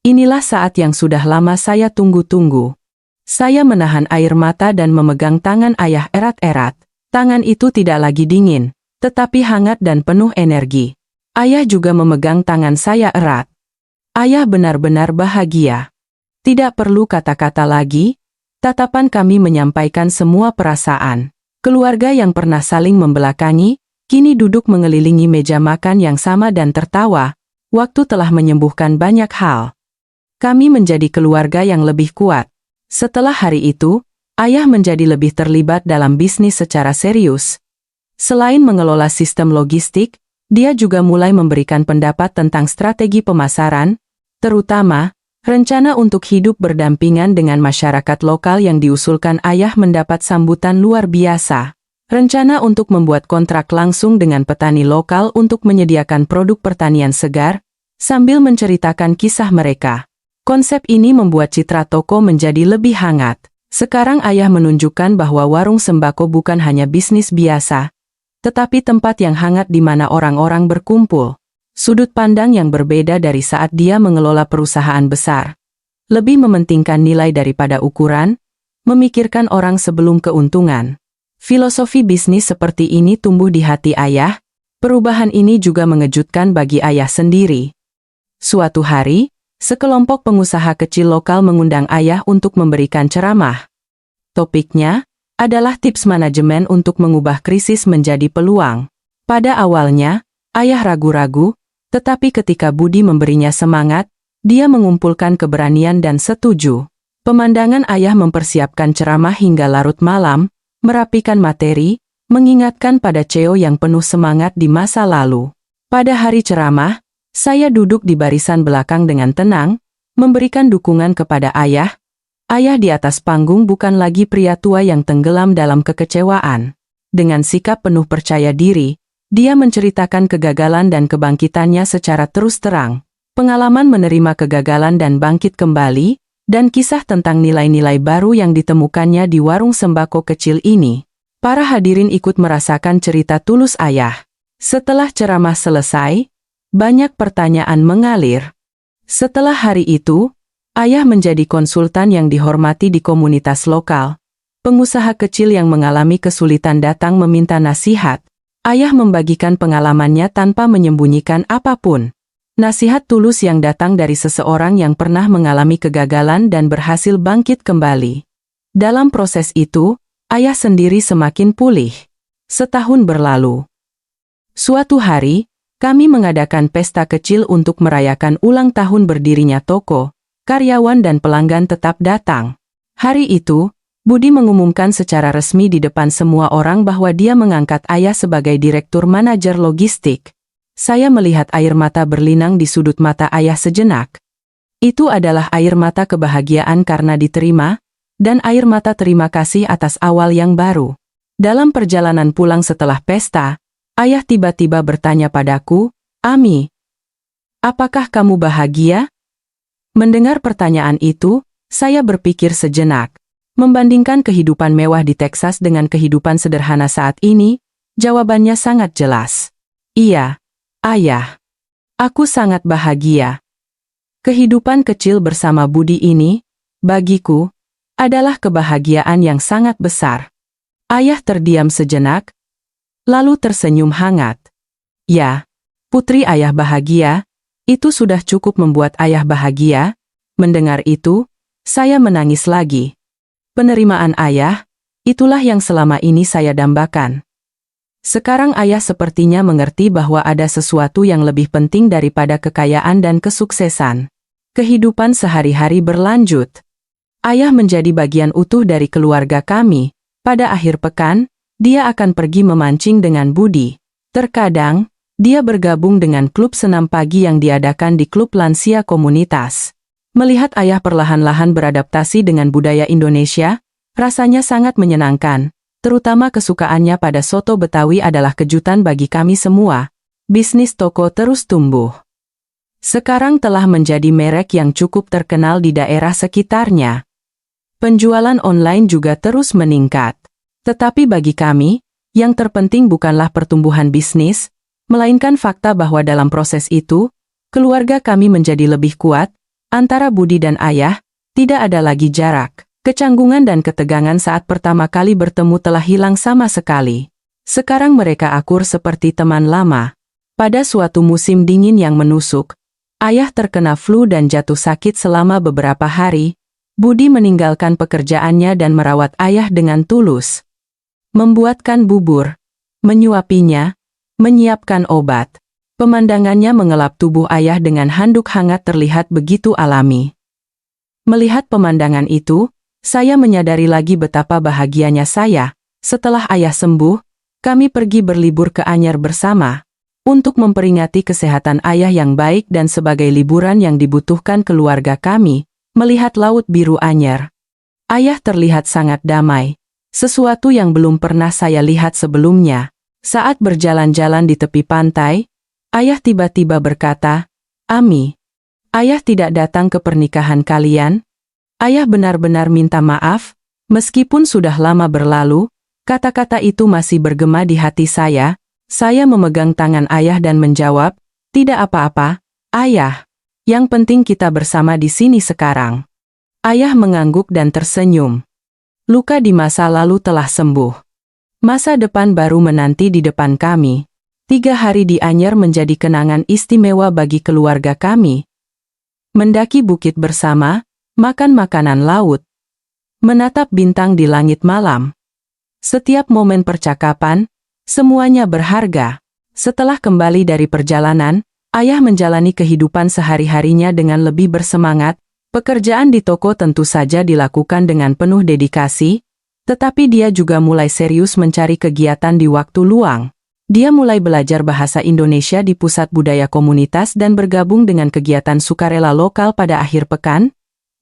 Inilah saat yang sudah lama saya tunggu-tunggu. Saya menahan air mata dan memegang tangan ayah erat-erat. Tangan itu tidak lagi dingin, tetapi hangat dan penuh energi. Ayah juga memegang tangan saya erat. Ayah benar-benar bahagia. Tidak perlu kata-kata lagi, tatapan kami menyampaikan semua perasaan. Keluarga yang pernah saling membelakangi, kini duduk mengelilingi meja makan yang sama dan tertawa. Waktu telah menyembuhkan banyak hal. Kami menjadi keluarga yang lebih kuat. Setelah hari itu, ayah menjadi lebih terlibat dalam bisnis secara serius. Selain mengelola sistem logistik, dia juga mulai memberikan pendapat tentang strategi pemasaran, terutama, rencana untuk hidup berdampingan dengan masyarakat lokal yang diusulkan ayah mendapat sambutan luar biasa. Rencana untuk membuat kontrak langsung dengan petani lokal untuk menyediakan produk pertanian segar, sambil menceritakan kisah mereka. Konsep ini membuat citra toko menjadi lebih hangat. Sekarang ayah menunjukkan bahwa warung sembako bukan hanya bisnis biasa, tetapi tempat yang hangat di mana orang-orang berkumpul. Sudut pandang yang berbeda dari saat dia mengelola perusahaan besar. Lebih mementingkan nilai daripada ukuran, memikirkan orang sebelum keuntungan. Filosofi bisnis seperti ini tumbuh di hati ayah. Perubahan ini juga mengejutkan bagi ayah sendiri. Suatu hari, sekelompok pengusaha kecil lokal mengundang ayah untuk memberikan ceramah. Topiknya adalah tips manajemen untuk mengubah krisis menjadi peluang. Pada awalnya, ayah ragu-ragu, tetapi ketika Budi memberinya semangat, dia mengumpulkan keberanian dan setuju. Pemandangan ayah mempersiapkan ceramah hingga larut malam, merapikan materi, mengingatkan pada CEO yang penuh semangat di masa lalu. Pada hari ceramah, saya duduk di barisan belakang dengan tenang, memberikan dukungan kepada ayah. Ayah di atas panggung bukan lagi pria tua yang tenggelam dalam kekecewaan. Dengan sikap penuh percaya diri, dia menceritakan kegagalan dan kebangkitannya secara terus terang. Pengalaman menerima kegagalan dan bangkit kembali, dan kisah tentang nilai-nilai baru yang ditemukannya di warung sembako kecil ini. Para hadirin ikut merasakan cerita tulus ayah. Setelah ceramah selesai, Banyak pertanyaan mengalir. Setelah hari itu, ayah menjadi konsultan yang dihormati di komunitas lokal. Pengusaha kecil yang mengalami kesulitan datang meminta nasihat. Ayah membagikan pengalamannya tanpa menyembunyikan apapun. Nasihat tulus yang datang dari seseorang yang pernah mengalami kegagalan dan berhasil bangkit kembali. Dalam proses itu, ayah sendiri semakin pulih. Setahun berlalu. Suatu hari, kami mengadakan pesta kecil untuk merayakan ulang tahun berdirinya toko. Karyawan dan pelanggan tetap datang. Hari itu, Budi mengumumkan secara resmi di depan semua orang bahwa dia mengangkat ayah sebagai direktur manajer logistik. Saya melihat air mata berlinang di sudut mata ayah sejenak. Itu adalah air mata kebahagiaan karena diterima, dan air mata terima kasih atas awal yang baru. Dalam perjalanan pulang setelah pesta, ayah tiba-tiba bertanya padaku, "Ami, apakah kamu bahagia?" Mendengar pertanyaan itu, saya berpikir sejenak. Membandingkan kehidupan mewah di Texas dengan kehidupan sederhana saat ini, jawabannya sangat jelas. Iya, ayah. Aku sangat bahagia. Kehidupan kecil bersama Budi ini, bagiku, adalah kebahagiaan yang sangat besar. Ayah terdiam sejenak, lalu tersenyum hangat. Ya, putri ayah bahagia, itu sudah cukup membuat ayah bahagia. Mendengar itu, saya menangis lagi. Penerimaan ayah, itulah yang selama ini saya dambakan. Sekarang ayah sepertinya mengerti bahwa ada sesuatu yang lebih penting daripada kekayaan dan kesuksesan. Kehidupan sehari-hari berlanjut. Ayah menjadi bagian utuh dari keluarga kami. Pada akhir pekan, dia akan pergi memancing dengan Budi. Terkadang, dia bergabung dengan klub senam pagi yang diadakan di klub lansia komunitas. Melihat ayah perlahan-lahan beradaptasi dengan budaya Indonesia, rasanya sangat menyenangkan. Terutama kesukaannya pada soto Betawi adalah kejutan bagi kami semua. Bisnis toko terus tumbuh. Sekarang telah menjadi merek yang cukup terkenal di daerah sekitarnya. Penjualan online juga terus meningkat. Tetapi bagi kami, yang terpenting bukanlah pertumbuhan bisnis, melainkan fakta bahwa dalam proses itu, keluarga kami menjadi lebih kuat. Antara Budi dan ayah, tidak ada lagi jarak. Kecanggungan dan ketegangan saat pertama kali bertemu telah hilang sama sekali. Sekarang mereka akur seperti teman lama. Pada suatu musim dingin yang menusuk, ayah terkena flu dan jatuh sakit selama beberapa hari. Budi meninggalkan pekerjaannya dan merawat ayah dengan tulus. Membuatkan bubur, menyuapinya, menyiapkan obat. Pemandangannya mengelap tubuh ayah dengan handuk hangat terlihat begitu alami. Melihat pemandangan itu, saya menyadari lagi betapa bahagianya saya. Setelah ayah sembuh, kami pergi berlibur ke Anyer bersama. Untuk memperingati kesehatan ayah yang baik dan sebagai liburan yang dibutuhkan keluarga kami, melihat laut biru Anyer. Ayah terlihat sangat damai. Sesuatu yang belum pernah saya lihat sebelumnya. Saat berjalan-jalan di tepi pantai, ayah tiba-tiba berkata, "Ami, ayah tidak datang ke pernikahan kalian. Ayah benar-benar minta maaf, meskipun sudah lama berlalu." Kata-kata itu masih bergema di hati saya. Saya memegang tangan ayah dan menjawab, "Tidak apa-apa, ayah. Yang penting kita bersama di sini sekarang." Ayah mengangguk dan tersenyum. Luka di masa lalu telah sembuh. Masa depan baru menanti di depan kami. 3 hari di Anyer menjadi kenangan istimewa bagi keluarga kami. Mendaki bukit bersama, makan makanan laut, menatap bintang di langit malam. Setiap momen percakapan, semuanya berharga. Setelah kembali dari perjalanan, ayah menjalani kehidupan sehari-harinya dengan lebih bersemangat. Pekerjaan di toko tentu saja dilakukan dengan penuh dedikasi, tetapi dia juga mulai serius mencari kegiatan di waktu luang. Dia mulai belajar bahasa Indonesia di pusat budaya komunitas dan bergabung dengan kegiatan sukarela lokal pada akhir pekan.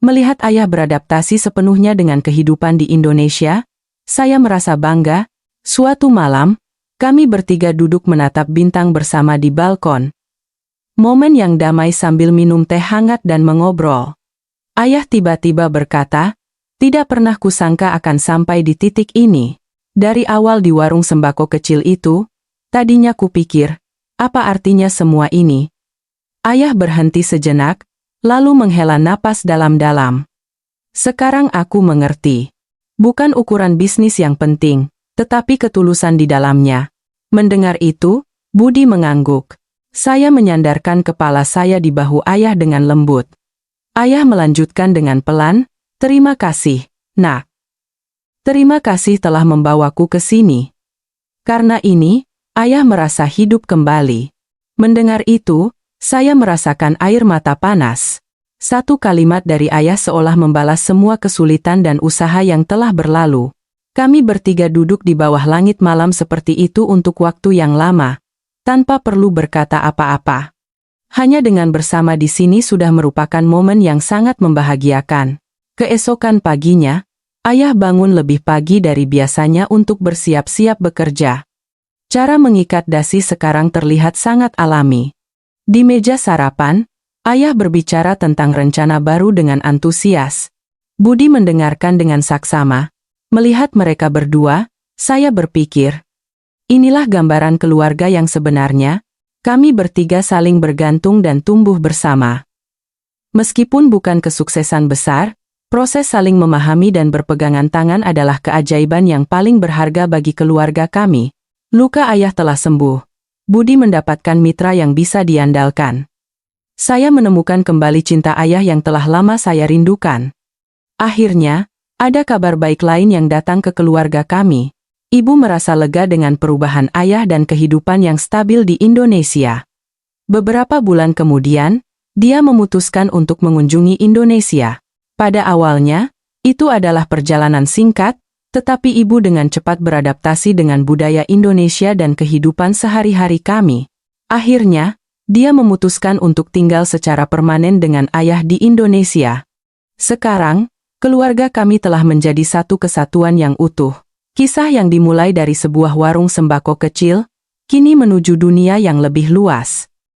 Melihat ayah beradaptasi sepenuhnya dengan kehidupan di Indonesia, saya merasa bangga. Suatu malam, kami bertiga duduk menatap bintang bersama di balkon. Momen yang damai sambil minum teh hangat dan mengobrol. Ayah tiba-tiba berkata, "Tidak pernah kusangka akan sampai di titik ini. Dari awal di warung sembako kecil itu, tadinya kupikir, apa artinya semua ini? Ayah berhenti sejenak, lalu menghela napas dalam-dalam. Sekarang aku mengerti. Bukan ukuran bisnis yang penting, tetapi ketulusan di dalamnya. Mendengar itu, Budi mengangguk. Saya menyandarkan kepala saya di bahu ayah dengan lembut. Ayah melanjutkan dengan pelan, "Terima kasih, Nak. Terima kasih telah membawaku ke sini. Karena ini, ayah merasa hidup kembali." Mendengar itu, saya merasakan air mata panas. Satu kalimat dari ayah seolah membalas semua kesulitan dan usaha yang telah berlalu. Kami bertiga duduk di bawah langit malam seperti itu untuk waktu yang lama, tanpa perlu berkata apa-apa. Hanya dengan bersama di sini sudah merupakan momen yang sangat membahagiakan. Keesokan paginya, ayah bangun lebih pagi dari biasanya untuk bersiap-siap bekerja. Cara mengikat dasi sekarang terlihat sangat alami. Di meja sarapan, ayah berbicara tentang rencana baru dengan antusias. Budi mendengarkan dengan saksama. Melihat mereka berdua, saya berpikir, inilah gambaran keluarga yang sebenarnya. Kami bertiga saling bergantung dan tumbuh bersama. Meskipun bukan kesuksesan besar, proses saling memahami dan berpegangan tangan adalah keajaiban yang paling berharga bagi keluarga kami. Luka ayah telah sembuh. Budi mendapatkan mitra yang bisa diandalkan. Saya menemukan kembali cinta ayah yang telah lama saya rindukan. Akhirnya, ada kabar baik lain yang datang ke keluarga kami. Ibu merasa lega dengan perubahan ayah dan kehidupan yang stabil di Indonesia. Beberapa bulan kemudian, dia memutuskan untuk mengunjungi Indonesia. Pada awalnya, itu adalah perjalanan singkat, tetapi ibu dengan cepat beradaptasi dengan budaya Indonesia dan kehidupan sehari-hari kami. Akhirnya, dia memutuskan untuk tinggal secara permanen dengan ayah di Indonesia. Sekarang, keluarga kami telah menjadi satu kesatuan yang utuh. Kisah yang dimulai dari sebuah warung sembako kecil, kini menuju dunia yang lebih luas.